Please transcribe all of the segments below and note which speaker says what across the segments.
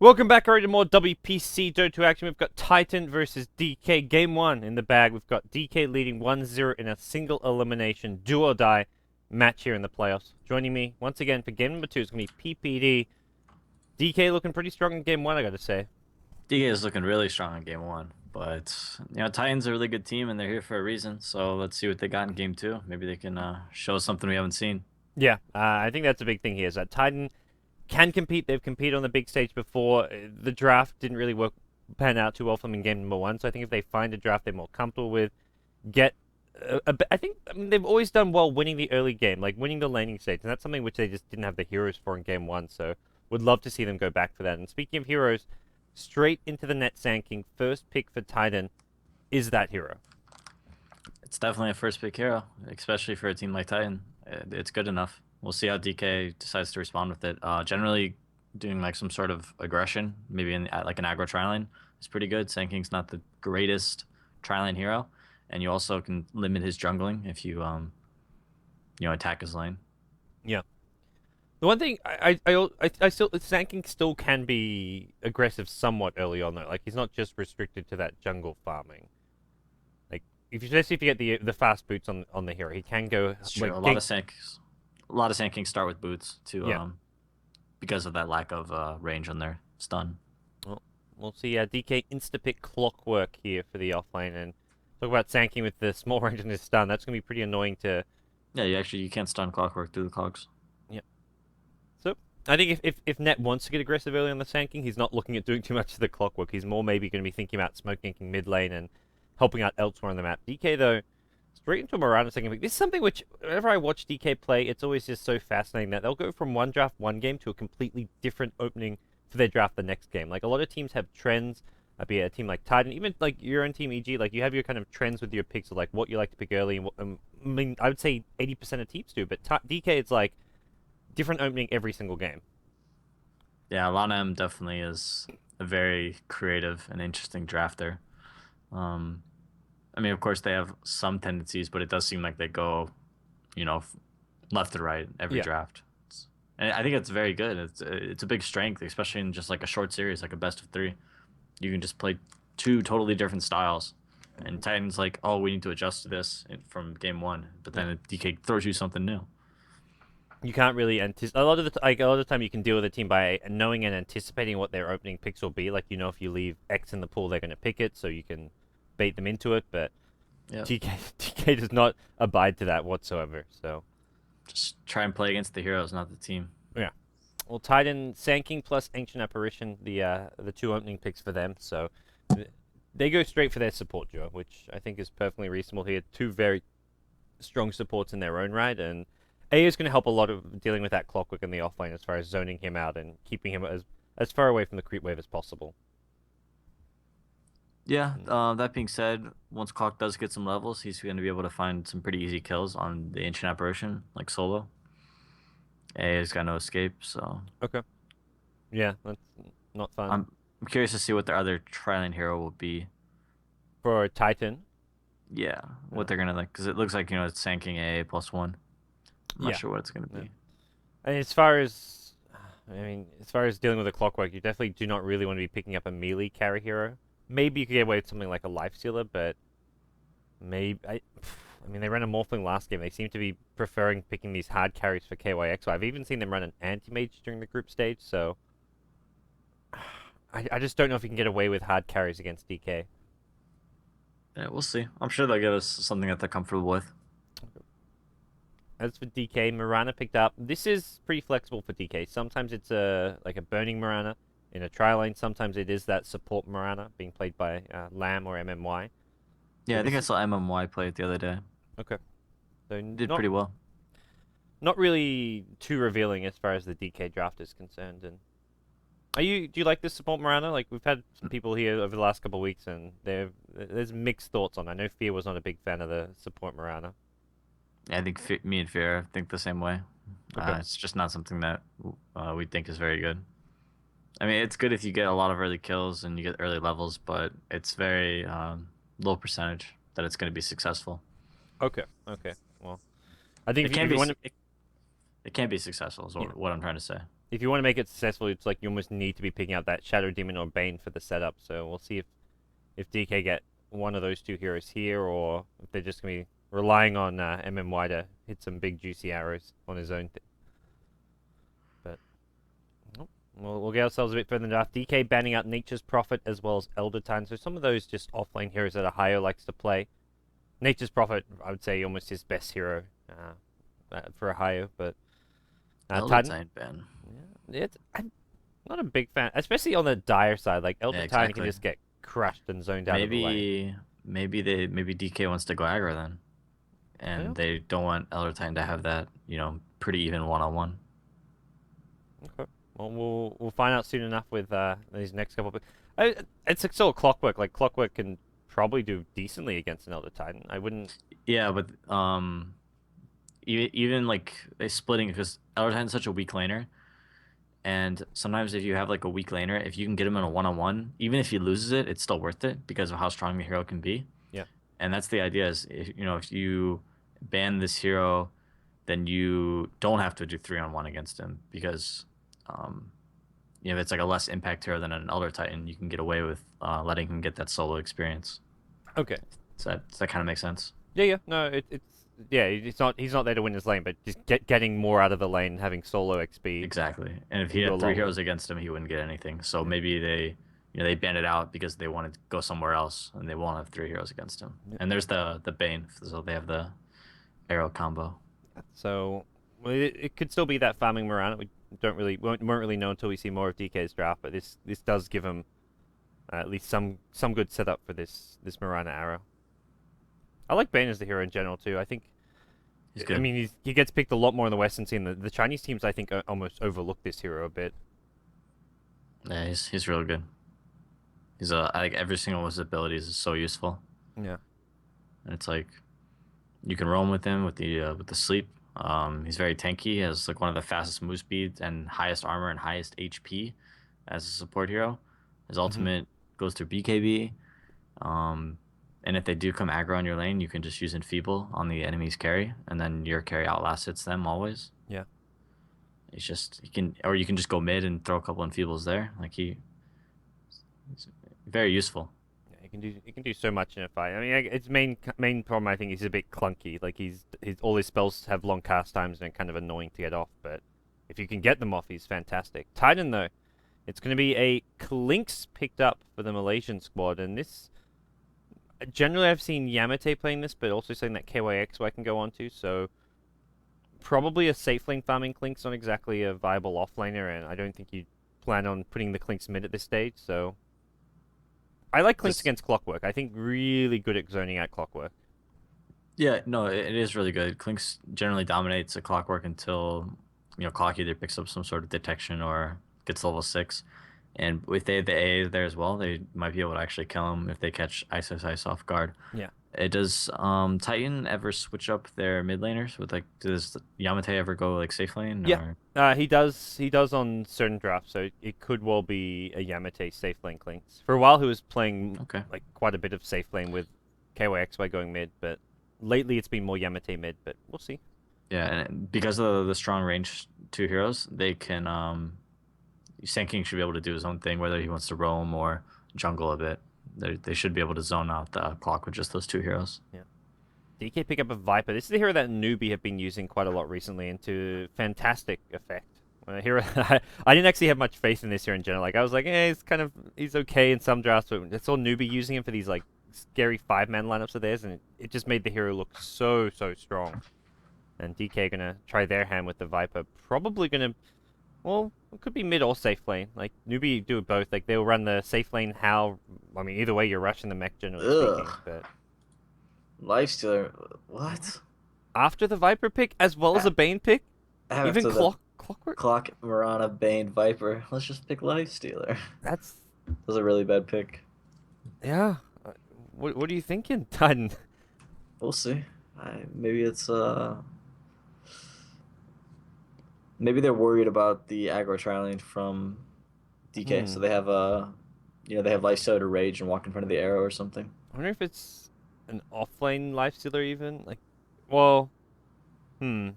Speaker 1: Welcome back already to more WPC Dota 2 action. We've got Titan versus DK. Game 1 in the bag. We've got DK leading 1-0 in a single elimination do or die match here in the playoffs. Joining me once again for game number 2 is going to be PPD. DK looking pretty strong in game 1, I got to say.
Speaker 2: DK is looking really strong in game 1, but Titans are a really good team and they're here for a reason. So let's see what they got in game 2. Maybe they can show us something we haven't seen.
Speaker 1: Yeah, I think that's a big thing here is that Titan can compete. They've competed on the big stage before. The draft didn't really pan out too well for them in game number 1, so I think if they find a draft they're more comfortable with, I mean, they've always done well winning the early game, like winning the laning stage, and that's something which they just didn't have the heroes for in game 1, so would love to see them go back for that. And speaking of heroes, straight into the net Sand King, first pick for Titan is that hero.
Speaker 2: It's definitely a first pick hero, especially for a team like Titan. It's good enough. We'll see how DK decides to respond with it. Generally, doing like some sort of aggression, maybe in like an aggro tri-lane, is pretty good. Sand King's not the greatest tri-lane hero, and you also can limit his jungling if you attack his lane.
Speaker 1: Yeah. The one thing I still Sand King still can be aggressive somewhat early on though. Like he's not just restricted to that jungle farming. Like especially if you get the fast boots on the hero, he can go.
Speaker 2: It's true.
Speaker 1: Like,
Speaker 2: A lot of Sand Kings start with boots to
Speaker 1: yeah.
Speaker 2: because of that lack of range on their stun.
Speaker 1: Well, we'll see. DK insta-pick Clockwerk here for the offlane, and talk about Sand King with the small range on his stun. That's gonna be pretty annoying to.
Speaker 2: Yeah, you can't stun Clockwerk through the clogs.
Speaker 1: Yeah. So I think if Net wants to get aggressive early on the Sand King, he's not looking at doing too much to the Clockwerk. He's more maybe going to be thinking about smoke ganking mid lane and helping out elsewhere on the map. DK though, straight into a Mirana second pick. This is something which, whenever I watch DK play, it's always just so fascinating that they'll go from one draft one game to a completely different opening for their draft the next game. Like a lot of teams have trends. Be it a team like Titan, even like your own team EG, like you have your kind of trends with your picks of like what you like to pick early. And I mean, I would say 80% of teams do, but DK it's like different opening every single game.
Speaker 2: Yeah, Lana M definitely is a very creative and interesting drafter. Um, I mean, of course, they have some tendencies, but it does seem like they go, you know, left to right every
Speaker 1: Yeah.
Speaker 2: draft. And I think it's very good. It's a big strength, especially in just like a short series, like a best of 3. You can just play 2 totally different styles. And Titan's like, oh, we need to adjust to this from game 1, but then DK throws you something new.
Speaker 1: You can't really anticipate a lot of the time you can deal with a team by knowing and anticipating what their opening picks will be. Like you know if you leave X in the pool, they're going to pick it, so you can bait them into it. But
Speaker 2: Yeah,
Speaker 1: TK does not abide to that whatsoever. So
Speaker 2: just try and play against the heroes, not the team.
Speaker 1: yeah. Well, Titan, Sand King plus Ancient Apparition, the 2 opening picks for them. So they go straight for their support duo, which I think is perfectly reasonable here. 2 very strong supports in their own right, and A is going to help a lot of dealing with that Clockwerk in the offlane as far as zoning him out and keeping him as far away from the creep wave as possible.
Speaker 2: Yeah, that being said, once Clock does get some levels, he's going to be able to find some pretty easy kills on the Ancient Apparition, like solo. A has got no escape, so
Speaker 1: Okay. Yeah, that's not fun.
Speaker 2: I'm curious to see what their other tri-lane hero will be.
Speaker 1: For Titan,
Speaker 2: Yeah, what they're gonna like, because it looks like it's Sand King A +1. I'm not
Speaker 1: yeah.
Speaker 2: sure what it's gonna be.
Speaker 1: And I mean, as far as dealing with a Clockwerk, you definitely do not really want to be picking up a melee carry hero. Maybe you could get away with something like a Lifestealer, but I mean, they ran a Morphling last game. They seem to be preferring picking these hard carries for KYX. I've even seen them run an anti-mage during the group stage, so I just don't know if you can get away with hard carries against DK.
Speaker 2: Yeah, we'll see. I'm sure they'll give us something that they're comfortable with.
Speaker 1: As for DK, Mirana picked up. This is pretty flexible for DK. Sometimes it's like a burning Mirana in a tri-lane. Sometimes it is that support Mirana being played by Lamb or MMY.
Speaker 2: Yeah,
Speaker 1: So
Speaker 2: I think I
Speaker 1: this
Speaker 2: saw MMY play it the other day.
Speaker 1: okay. So
Speaker 2: Did pretty well.
Speaker 1: not really too revealing as far as the DK draft is concerned. And do you like this support Mirana? Like we've had some people here over the last couple of weeks, and there's mixed thoughts on. I know Fear was not a big fan of the support Mirana.
Speaker 2: Yeah, I think me and Fear think the same way.
Speaker 1: Okay.
Speaker 2: It's just not something that we think is very good. I mean, it's good if you get a lot of early kills and you get early levels, but it's very low percentage that it's going to be successful.
Speaker 1: Okay. Okay. Well, I think
Speaker 2: It
Speaker 1: if
Speaker 2: can
Speaker 1: you
Speaker 2: be
Speaker 1: want to,
Speaker 2: it can be successful is
Speaker 1: yeah.
Speaker 2: what I'm trying to say.
Speaker 1: if you want to make it successful, it's like you almost need to be picking out that Shadow Demon or Bane for the setup. So we'll see if DK get one of those two heroes here, or if they're just gonna be relying on MMY to hit some big juicy arrows on his own. But nope. We'll get ourselves a bit further in the draft. DK banning out Nature's Prophet as well as Elder Titan. So some of those just offlane heroes that Ohio likes to play. Nature's Prophet, I would say, almost his best hero for Ohio, but
Speaker 2: Elder
Speaker 1: Titan.
Speaker 2: Titan ban.
Speaker 1: Yeah, I'm not a big fan, especially on the dire side. Like Elder
Speaker 2: Yeah,
Speaker 1: Titan can
Speaker 2: exactly.
Speaker 1: just get crushed and zoned out of the lane.
Speaker 2: Maybe DK wants to go aggro then,
Speaker 1: Yeah.
Speaker 2: and they don't want Elder Titan to have that pretty even 1-on-1.
Speaker 1: Okay. Well, we'll find out soon enough with these next couple. It's like still Clockwerk. Like Clockwerk can probably do decently against an Elder Titan. I wouldn't.
Speaker 2: Yeah, but even like they splitting because Elder Titan's such a weak laner, and sometimes if you have like a weak laner, if you can get him in a 1-on-1, even if he loses it, it's still worth it because of how strong the hero can be.
Speaker 1: Yeah.
Speaker 2: And that's the idea is if you ban this hero, then you don't have to do 3-on-1 against him because um, if it's like a less impact hero than an Elder Titan, you can get away with letting him get that solo experience.
Speaker 1: Okay.
Speaker 2: So that kind of makes sense.
Speaker 1: Yeah. Yeah. No. It's yeah. It's not. He's not there to win his lane, but just getting more out of the lane, having solo XP
Speaker 2: Exactly. And if he
Speaker 1: can go a
Speaker 2: had three
Speaker 1: long way.
Speaker 2: heroes against him, he wouldn't get anything. So
Speaker 1: Yeah.
Speaker 2: maybe they banned it out because they wanted to go somewhere else and they won't have 3 heroes against him.
Speaker 1: Yeah.
Speaker 2: And there's the Bane, so they have the arrow combo.
Speaker 1: So well, it could still be that farming Mirana. We won't really know until we see more of DK's draft, but this does give him at least some good setup for this Mirana arrow. I like Bane as the hero in general too. I think.
Speaker 2: He's
Speaker 1: I
Speaker 2: good.
Speaker 1: mean, he gets picked a lot more in the Western scene. The Chinese teams, I think, almost overlook this hero a bit.
Speaker 2: Yeah, he's real good. I like every single of his abilities is so useful.
Speaker 1: Yeah.
Speaker 2: And it's like you can roam with him with the sleep. He's very tanky. He has like one of the fastest move speeds and highest armor and highest HP as a support hero. His
Speaker 1: Hmm.
Speaker 2: ultimate goes through BKB. And if they do come aggro on your lane, you can just use Enfeeble on the enemy's carry, and then your carry outlasts hits them always.
Speaker 1: Yeah.
Speaker 2: Or you can just go mid and throw a couple Enfeebles there. He's very useful.
Speaker 1: Yeah, he can do so much in a fight. I mean, its main problem I think is he's a bit clunky. Like his all his spells have long cast times and are kind of annoying to get off. But if you can get them off, he's fantastic. Titan though, it's going to be a Clinkz picked up for the Malaysian squad, and this generally I've seen Yamate playing this, but also saying that KYXY can go on to. So probably a safe lane farming Clinkz, not exactly a viable offlaner, and I don't think you plan on putting the Clinkz mid at this stage. So I like Clinkz
Speaker 2: Just
Speaker 1: against Clockwerk. I think really good at zoning out Clockwerk.
Speaker 2: Yeah, no, it is really good. Clinkz generally dominates a Clockwork until Clock either picks up some sort of detection or gets level 6. And if they have the A there as well, they might be able to actually kill him if they catch Ice off guard.
Speaker 1: Yeah.
Speaker 2: Does Titan ever switch up their mid laners with like does Yamate ever go like safe lane
Speaker 1: Yeah.
Speaker 2: or
Speaker 1: He does. He does on certain drafts, so it could well be a Yamate safe lane Clinkz. For a while, he was playing
Speaker 2: okay?
Speaker 1: like quite a bit of safe lane with KYXY going mid, but lately it's been more Yamate mid. But we'll see.
Speaker 2: Yeah, and because of the strong range 2 heroes, they can Sand King should be able to do his own thing, whether he wants to roam or jungle a bit. They should be able to zone out the clock with just those 2 heroes.
Speaker 1: Yeah. DK pick up a Viper. This is the hero that newbie have been using quite a lot recently, and to fantastic effect. A hero I didn't actually have much faith in this hero in general. Like I was like, he's okay in some drafts, but it's all newbie using him for these like scary 5-man lineups of theirs, and it just made the hero look so strong. And DK gonna try their hand with the Viper. Probably gonna, well, it could be mid or safe lane. Like newbie do both. Like they'll run the safe lane. I mean, either way, you're rushing the mech generally speaking.
Speaker 2: Ugh.
Speaker 1: But
Speaker 2: Lifestealer, what?
Speaker 1: after the Viper pick, as well as a Bane pick, even
Speaker 2: After the
Speaker 1: Clockwerk.
Speaker 2: Clock, Mirana, Bane, Viper, let's just pick Lifestealer.
Speaker 1: That's
Speaker 2: That was a really bad pick.
Speaker 1: yeah. What are you thinking, Titan?
Speaker 2: We'll see. Maybe it's maybe they're worried about the aggro trialing from DK, so
Speaker 1: Hmm.
Speaker 2: they have they have Lifestealer to rage and walk in front of the arrow or something.
Speaker 1: I wonder if it's an offlane lifestealer even. Like, well, hmm.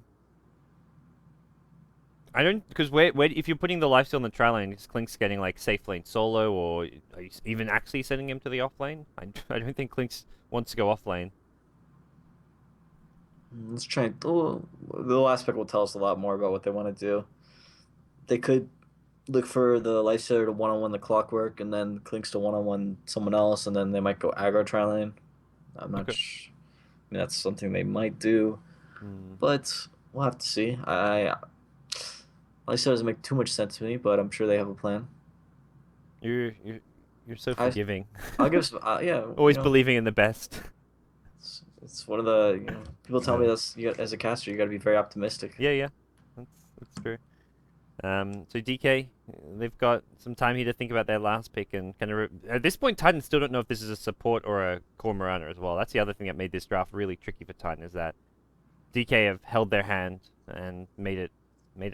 Speaker 1: I don't, because where if you're putting the lifesteal in the tri lane, is Clinkz getting like safe lane solo, or are you even actually sending him to the off lane? I don't think Clinkz wants to go off lane.
Speaker 3: Let's try. The last pick will tell us a lot more about what they want to do. They could look for the Lifesaver to one-on-one the Clockwerk, and then Clinkz to one-on-one someone else, and then they might go aggro tri lane. I'm not.
Speaker 1: Okay.
Speaker 3: I mean, that's something they might do,
Speaker 1: Hmm.
Speaker 3: but we'll have to see. Lifesaver doesn't make too much sense to me, but I'm sure they have a plan.
Speaker 1: You're so
Speaker 3: I
Speaker 1: forgiving.
Speaker 3: I'll give some. Yeah,
Speaker 1: Always believing in the best.
Speaker 3: it's one of the people tell me
Speaker 1: Yeah.
Speaker 3: that's as a caster you got to be very optimistic.
Speaker 1: Yeah, that's true. So DK, they've got some time here to think about their last pick, and kind of at this point, Titan still don't know if this is a support or a core Mirana as well. That's the other thing that made this draft really tricky for Titan, is that DK have held their hand and made it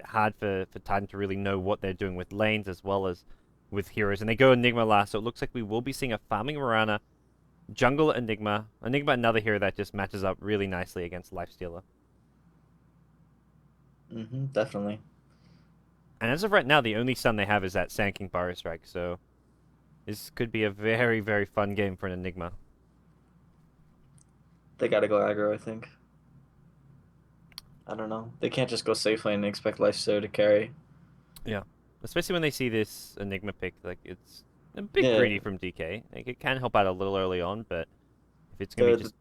Speaker 1: hard for Titan to really know what they're doing with lanes as well as with heroes. And they go Enigma last, so it looks like we will be seeing a farming Mirana, jungle Enigma, another hero that just matches up really nicely against Lifestealer.
Speaker 3: Definitely.
Speaker 1: And as of right now, the only stun they have is that Sand King Burrow Strike, so this could be a very, very fun game for an Enigma.
Speaker 3: They got to go aggro, I think. I don't know. They can't just go safe lane and expect Lifesaver to carry.
Speaker 1: Yeah. Especially when they see this Enigma pick, like, it's a bit
Speaker 3: Yeah,
Speaker 1: greedy from DK. Like, it can help out a little early on, but if it's going to
Speaker 3: they're
Speaker 1: be just...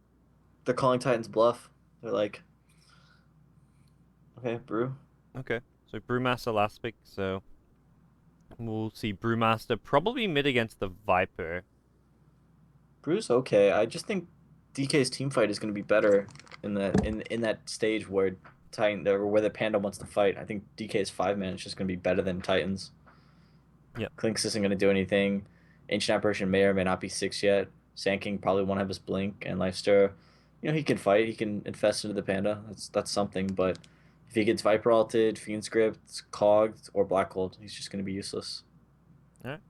Speaker 3: they're calling Titans bluff. They're like, okay, Brew.
Speaker 1: Okay, so Brewmaster last pick, so we'll see Brewmaster probably mid against the Viper.
Speaker 3: Brew's okay. I just think DK's team fight is going to be better in that stage where where the Panda wants to fight. I think DK's 5-man is just going to be better than Titans.
Speaker 1: Yep.
Speaker 3: Clinkz isn't going to do anything. Ancient Apparition may or may not be 6 yet. Sand King probably won't have his blink, and Lifestealer, he can fight. He can infest into the Panda. That's something. But if he gets Viper ulted, Fiend Script, Cogged, or Black Gold, he's just going to be useless.
Speaker 1: Alright.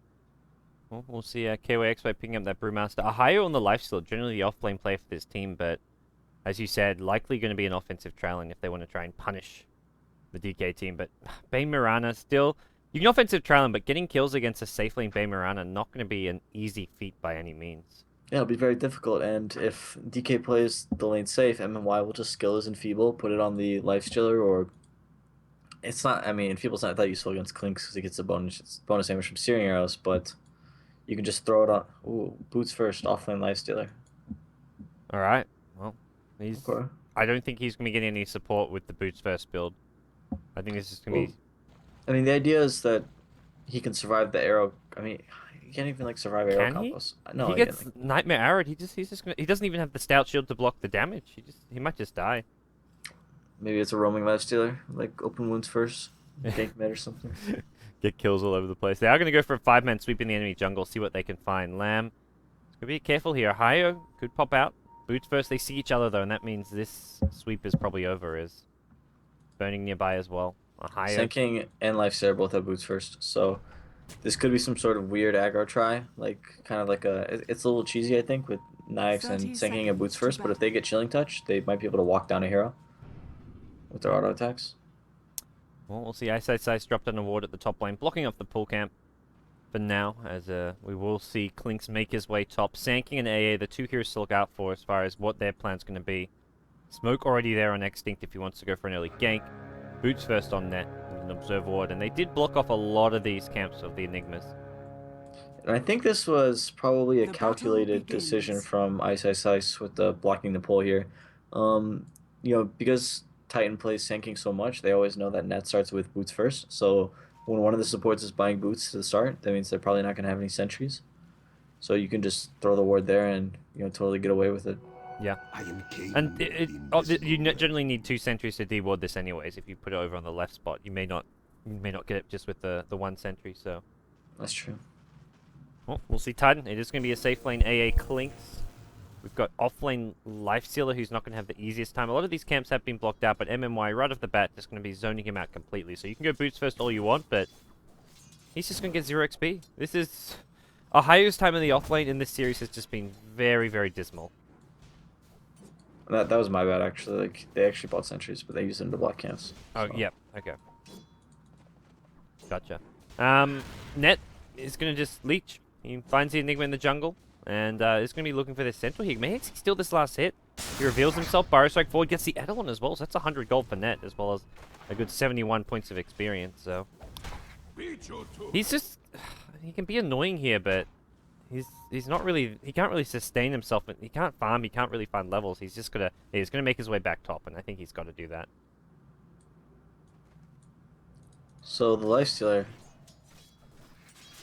Speaker 1: Well, we'll see KYX by picking up that Brewmaster. Ohio on the lifesteal, generally the off-lane play for this team, but as you said, likely going to be an offensive trailing if they want to try and punish the DK team. But Bane Mirana still, you can offensive trailing, but getting kills against a safe lane Bane Mirana not going to be an easy feat by any means.
Speaker 3: Yeah, it'll be very difficult. And if DK plays the lane safe, MMY will just skill his Enfeeble, put it on the Lifestealer, or it's not. I mean, Enfeeble's not that useful against Clinkz because he gets a bonus damage from Searing Arrows, but you can just throw it on. Ooh, boots first, offlane Lifestealer.
Speaker 1: All right. Well, he's.
Speaker 3: Okay.
Speaker 1: I don't think he's going to be getting any support with the boots first build. I think this is going to be.
Speaker 3: I mean, the idea is that he can survive the arrow. I mean, he can't even like survive arrow
Speaker 1: Can he?
Speaker 3: combos. No,
Speaker 1: He gets Nightmare Arrowed. He's just gonna. He doesn't even have the stout shield to block the damage. He might just die.
Speaker 3: maybe it's a roaming Lifestealer, like open wounds first, gank mid or something.
Speaker 1: Get kills all over the place. They are going to go for a 5-man sweep in the enemy jungle, see what they can find. Lamb, gonna be careful here. Ohio could pop out. Boots first. They see each other though, and that means this sweep is probably over. Is burning nearby as well. Ohio.
Speaker 3: Sand King and Lifestealer both have boots first, so this could be some sort of weird aggro try, like kind of like it's a little cheesy, I think, with Nyx and Sand King and boots first. But if they get Chilling Touch, they might be able to walk down a hero with their auto attacks.
Speaker 1: Well, we'll see. Ice dropped an award at the top lane, blocking off the pool camp for now, as we will see Clinkz make his way top. Sand King and AA, the two heroes to look out for as far as what their plan's going to be. Smoke already there on Extinct if he wants to go for an early gank. Boots first on net with an Observe Ward, and they did block off a lot of these camps of the Enigmas.
Speaker 3: And I think this was probably a calculated decision from Ice with the blocking the pull here. Because Titan plays Sand King so much, they always know that net starts with boots first. So when one of the supports is buying boots to the start, that means they're probably not going to have any sentries. So you can just throw the ward there and totally get away with it.
Speaker 1: Yeah. And you generally need 2 sentries to deward this anyways. If you put it over on the left spot, you may not get it just with the 1 sentry. So
Speaker 3: That's true.
Speaker 1: well, we'll see Titan. It is going to be a safe lane AA Clinkz. We've got off-lane Lifestealer, who's not going to have the easiest time. A lot of these camps have been blocked out, but MMY right off the bat just going to be zoning him out completely. So you can go boots first all you want, but he's just going to get 0 XP. This is Ohio's time in the off-lane in this series has just been very, very dismal.
Speaker 3: That was my bad, actually. Like, they actually bought sentries, but they used them to block camps.
Speaker 1: Oh,
Speaker 3: so.
Speaker 1: yep. Okay. Gotcha. Net is going to just leech. He finds the Enigma in the jungle, and is going to be looking for this central. He may actually steal this last hit. He reveals himself, Burrow Strike forward, gets the Eidolon as well, so that's 100 gold for Net, as well as a good 71 points of experience, so... He's just... He can be annoying here, but... He's not really... He can't really sustain himself. He can't farm, he can't really find levels. He's just gonna... He's gonna make his way back top, and I think he's got to do that.
Speaker 3: So the Lifestealer...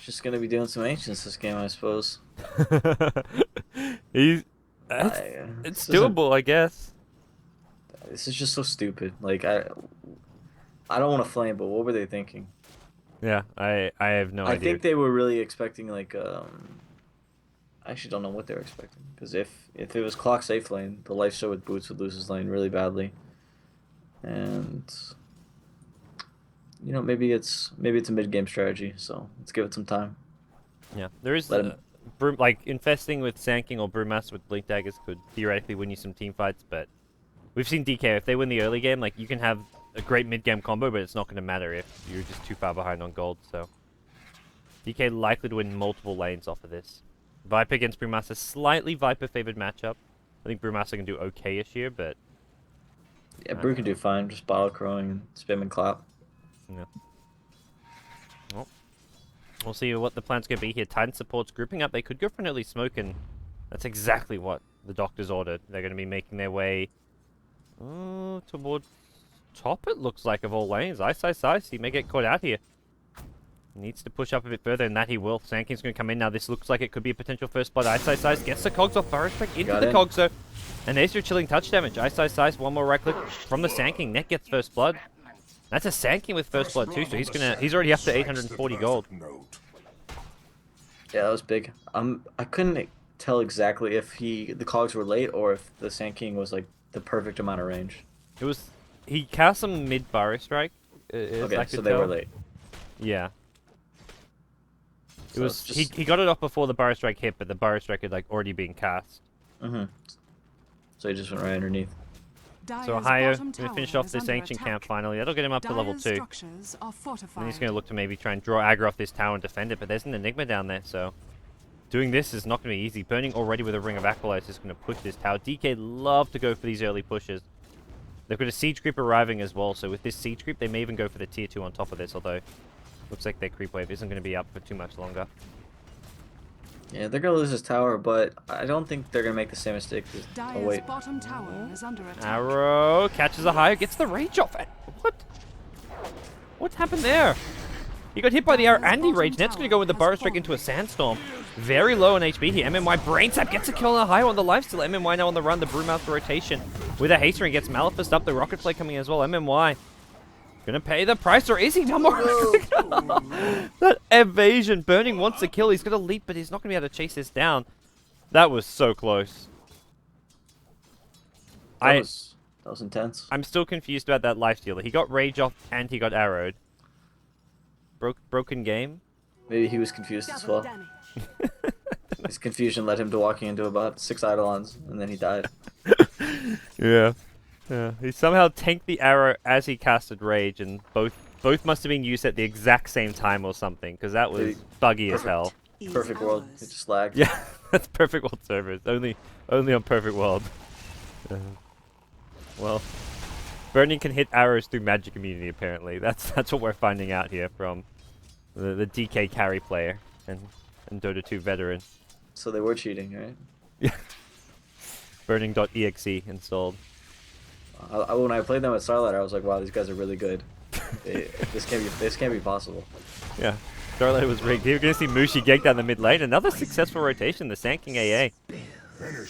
Speaker 3: Just gonna be doing some ancients this game, I suppose.
Speaker 1: He's... It's doable, I guess.
Speaker 3: This is just so stupid. Like, I don't want to flame, but what were they thinking?
Speaker 1: Yeah, I have no idea.
Speaker 3: I think they were really expecting, like, I actually don't know what they were expecting. Because if it was clock safe lane, the Lifestealer with boots would lose his lane really badly. And, you know, maybe it's a mid-game strategy, so let's give it some time.
Speaker 1: Yeah, there is... like, infesting with Sand or Brewmaster with Blink Daggers could theoretically win you some team fights, but we've seen DK, if they win the early game, like, you can have a great mid-game combo, but it's not going to matter if you're just too far behind on gold, so... DK likely to win multiple lanes off of this. Viper against Brewmaster, slightly Viper-favored matchup. I think Brewmaster can do okay-ish here, but...
Speaker 3: Yeah, Brew can do fine, just bottle crowing and spam and clap.
Speaker 1: Yeah. Well, we'll see what the plan's going to be here. Titan supports grouping up. They could go for an early smoke, and that's exactly what the doctors ordered. They're going to be making their way towards top, it looks like, of all lanes. Ice. He may get caught out here. Needs to push up a bit further, and that he will. Sand King's going to come in now. This looks like it could be a potential first blood. Ice gets the cogs off Burrow Strike into the cogs, though. And there's your chilling touch damage. Ice, one more right click from the Sand King. Net gets first blood. That's a Sand King with first blood too, so he's already up to 840 gold.
Speaker 3: Yeah, that was big. I couldn't tell exactly if the cogs were late or if the Sand King was like the perfect amount of range.
Speaker 1: It was... He cast some mid Burrow Strike.
Speaker 3: Okay, so they were late.
Speaker 1: Yeah. It
Speaker 3: So
Speaker 1: was
Speaker 3: just...
Speaker 1: he got it off before the Burrow Strike hit, but the Burrow Strike had like already been cast.
Speaker 3: So he just went right underneath.
Speaker 1: So Ohio going to finish off this ancient camp finally. That'll get him up to level 2. And he's going to look to maybe try and draw aggro off this tower and defend it, but there's an Enigma down there, so doing this is not going to be easy. Burning already with a Ring of Acolytes is going to push this tower. DK love to go for these early pushes. They've got a Siege Creep arriving as well, so with this Siege Creep, they may even go for the Tier 2 on top of this, although looks like their creep wave isn't going to be up for too much longer.
Speaker 3: Yeah, they're going to lose this tower, but I don't think they're going to make the same mistake. Oh, wait.
Speaker 4: Bottom tower is under attack.
Speaker 1: Arrow catches a high, gets the rage off. What? What happened there? He got hit by the arrow and he rage. Net's going to go with the Burrow Strike into a Sandstorm. Very low on HP here. MMY Brain Tap gets a kill on the high on the lifesteal. MMY now on the run. The Brewmaster rotation with a haster and gets Malefist up. The Rocket Flare coming as well. MMY gonna pay the price, or is he? No more. That evasion. Burning wants to kill. He's gonna leap, but he's not gonna be able to chase this down. That was so close.
Speaker 3: That was intense.
Speaker 1: I'm still confused about that lifestealer. He got rage off and he got arrowed. Broken game.
Speaker 3: Maybe he was confused as well. His confusion led him to walking into about 6 Eidolons, and then he died.
Speaker 1: Yeah. Yeah. He somehow tanked the arrow as he casted rage, and both must have been used at the exact same time or something, because that was buggy as hell.
Speaker 3: Perfect world. It just lagged.
Speaker 1: Yeah, that's Perfect World servers. Only on Perfect World. Well, Burning can hit arrows through magic immunity, apparently. That's what we're finding out here from the DK carry player and Dota 2 veteran.
Speaker 3: So they were cheating, right?
Speaker 1: Yeah. Burning.exe installed.
Speaker 3: When I played them at Starlight, I was like, wow, these guys are really good. This can't be possible.
Speaker 1: Yeah. Starlight was rigged. You're going to see Mushi Geg down the mid lane. Another successful rotation, the Sand King AA.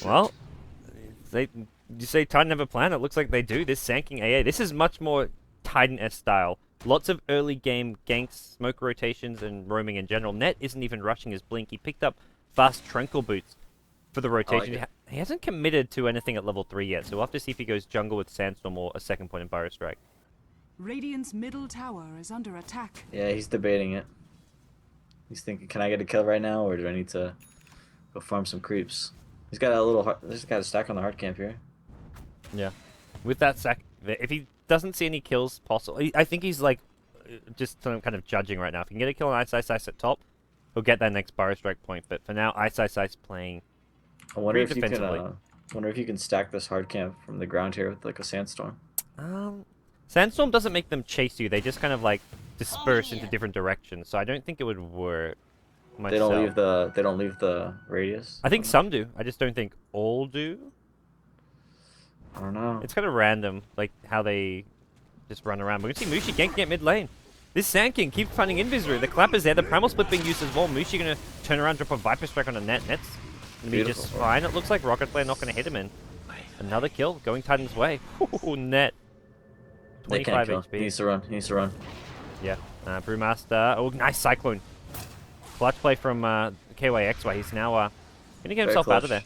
Speaker 1: Well, you say Titan have a plan? It looks like they do. This Sand King AA. This is much more Titan-esque style. Lots of early game ganks, smoke rotations, and roaming in general. Net isn't even rushing his blink. He picked up fast Tranquil Boots for the rotation.
Speaker 3: Like
Speaker 1: he hasn't committed to anything at level 3 yet, so we'll have to see if he goes jungle with Sandstorm or a second point in Burrow Strike.
Speaker 4: Radiant's middle tower is under attack.
Speaker 3: Yeah, he's debating it. He's thinking, can I get a kill right now, or do I need to go farm some creeps? He's got a stack on the hard camp here.
Speaker 1: Yeah. With that sack, if he doesn't see any kills possible, I think he's like just some kind of judging right now. If he can get a kill on Ice at top, he'll get that next Burrow Strike point. But for now, Ice playing
Speaker 3: I wonder if
Speaker 1: pretty
Speaker 3: you can.
Speaker 1: defensively.
Speaker 3: Wonder if you can stack this hard camp from the ground here with like a sandstorm.
Speaker 1: Sandstorm doesn't make them chase you. They just kind of like disperse into different directions. So I don't think it would work.
Speaker 3: They don't leave the. They don't leave the radius.
Speaker 1: I think some do. I just don't think all do.
Speaker 3: I don't know.
Speaker 1: It's kind of random, like how they just run around. We can see Mushi ganking at mid lane. This Sand King keeps finding Invis. The Clapper's there. The Primal Split being used as well. Mushi gonna turn around, drop a Viper Strike on a net. Net's gonna be just fine. It looks like Rocket Flare not gonna hit him in. Another kill going Titan's way. Ooh, Net. 25 HP.
Speaker 3: He needs to run. He needs to run.
Speaker 1: Yeah. Brewmaster. Oh, nice Cyclone. Clutch play from KYXY. He's now gonna get himself out of there.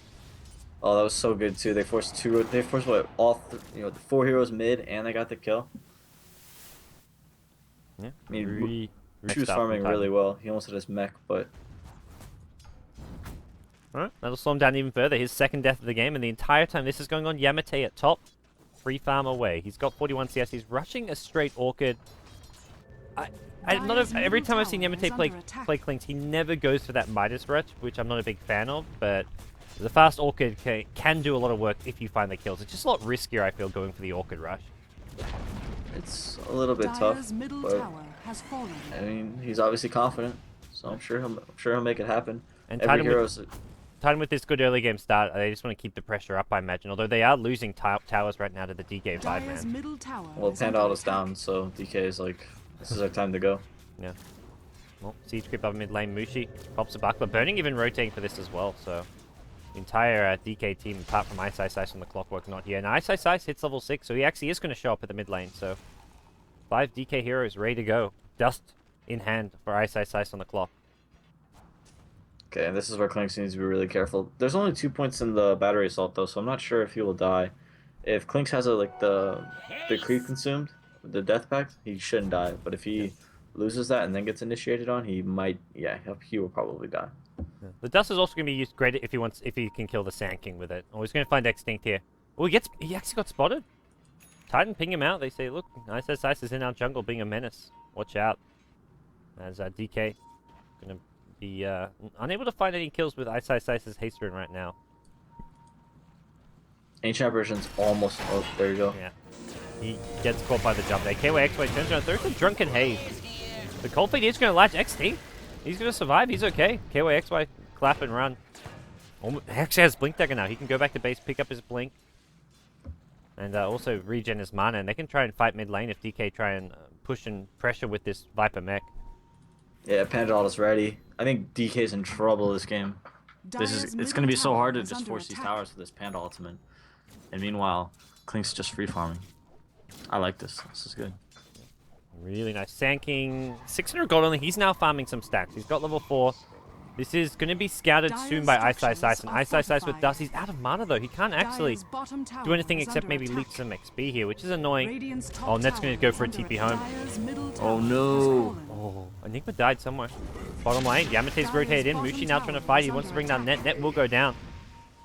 Speaker 3: Oh, that was so good too. They forced two. They forced what? All the 4 heroes mid, and they got the kill.
Speaker 1: Yeah.
Speaker 3: I mean, she was farming really well. He almost hit his mech, but.
Speaker 1: Alright, that'll slow him down even further. His second death of the game, and the entire time this is going on, Yamate at top. Free farm away. He's got 41 CS. He's rushing a straight Orchid. Every time I've seen Yamate play Clinkz, he never goes for that Midas rush, which I'm not a big fan of, but the fast Orchid can do a lot of work if you find the kills. It's just a lot riskier, I feel, going for the Orchid rush.
Speaker 3: It's a little bit tough, but I mean, he's obviously confident, so I'm sure he'll make it happen.
Speaker 1: And Titan with this good early game start, they just want to keep the pressure up, I imagine. Although they are losing towers right now to the DK 5-man.
Speaker 3: Well, Pandal's down, so DK is like, this is our time to go.
Speaker 1: Yeah. Well, Siege creep up mid lane. Mushi pops a buckler. Burning even rotating for this as well, so the entire DK team, apart from Ice on the Clockwerk, not here. Now Ice hits level 6, so he actually is going to show up at the mid lane, so 5 DK heroes ready to go. Dust in hand for Ice on the clock.
Speaker 3: Okay, and this is where Clinkz needs to be really careful. There's only 2 points in the battery assault though, so I'm not sure if he will die. If Clinkz has the creep consumed, the death pact, he shouldn't die. But if he loses that and then gets initiated on, he might, yeah, he will probably die.
Speaker 1: Yeah. The dust is also going to be used great if he can kill the Sand King with it. Oh, he's going to find Extinct here. Oh, he actually got spotted. Titan ping him out. They say, look, Ice is in our jungle being a menace. Watch out. As DK going to be unable to find any kills with Ice's haste rune right now.
Speaker 3: Ancient Apparition's almost. Oh, there you go.
Speaker 1: Yeah. He gets caught by the jump there. KYXY turns around. There's a Drunken Haze. The Cold Feet is going to latch Extinct. He's going to survive. He's okay. KYXY clap and run. He actually has Blink Dagger now. He can go back to base, pick up his Blink. And also regen his mana. And they can try and fight mid lane if DK try and push and pressure with this Viper mech.
Speaker 3: Yeah, Pandal is ready. I think DK's in trouble this game. It's going to be so hard to just force these towers with this Panda ultimate. And meanwhile, Clinkz just free farming. I like this. This is good.
Speaker 1: Really nice. Sand King, 600 gold only. He's now farming some stacks. He's got level 4. This is going to be scouted soon by Ice. And Ice with Dust. He's out of mana though. He can't actually do anything except maybe leak some XP here, which is annoying. Oh, Net's going to go for a TP home.
Speaker 3: Oh no.
Speaker 1: Oh, Enigma died somewhere. Bottom lane, Yamate's rotated in. Mushi now trying to fight. He wants to bring down Net. Net will go down.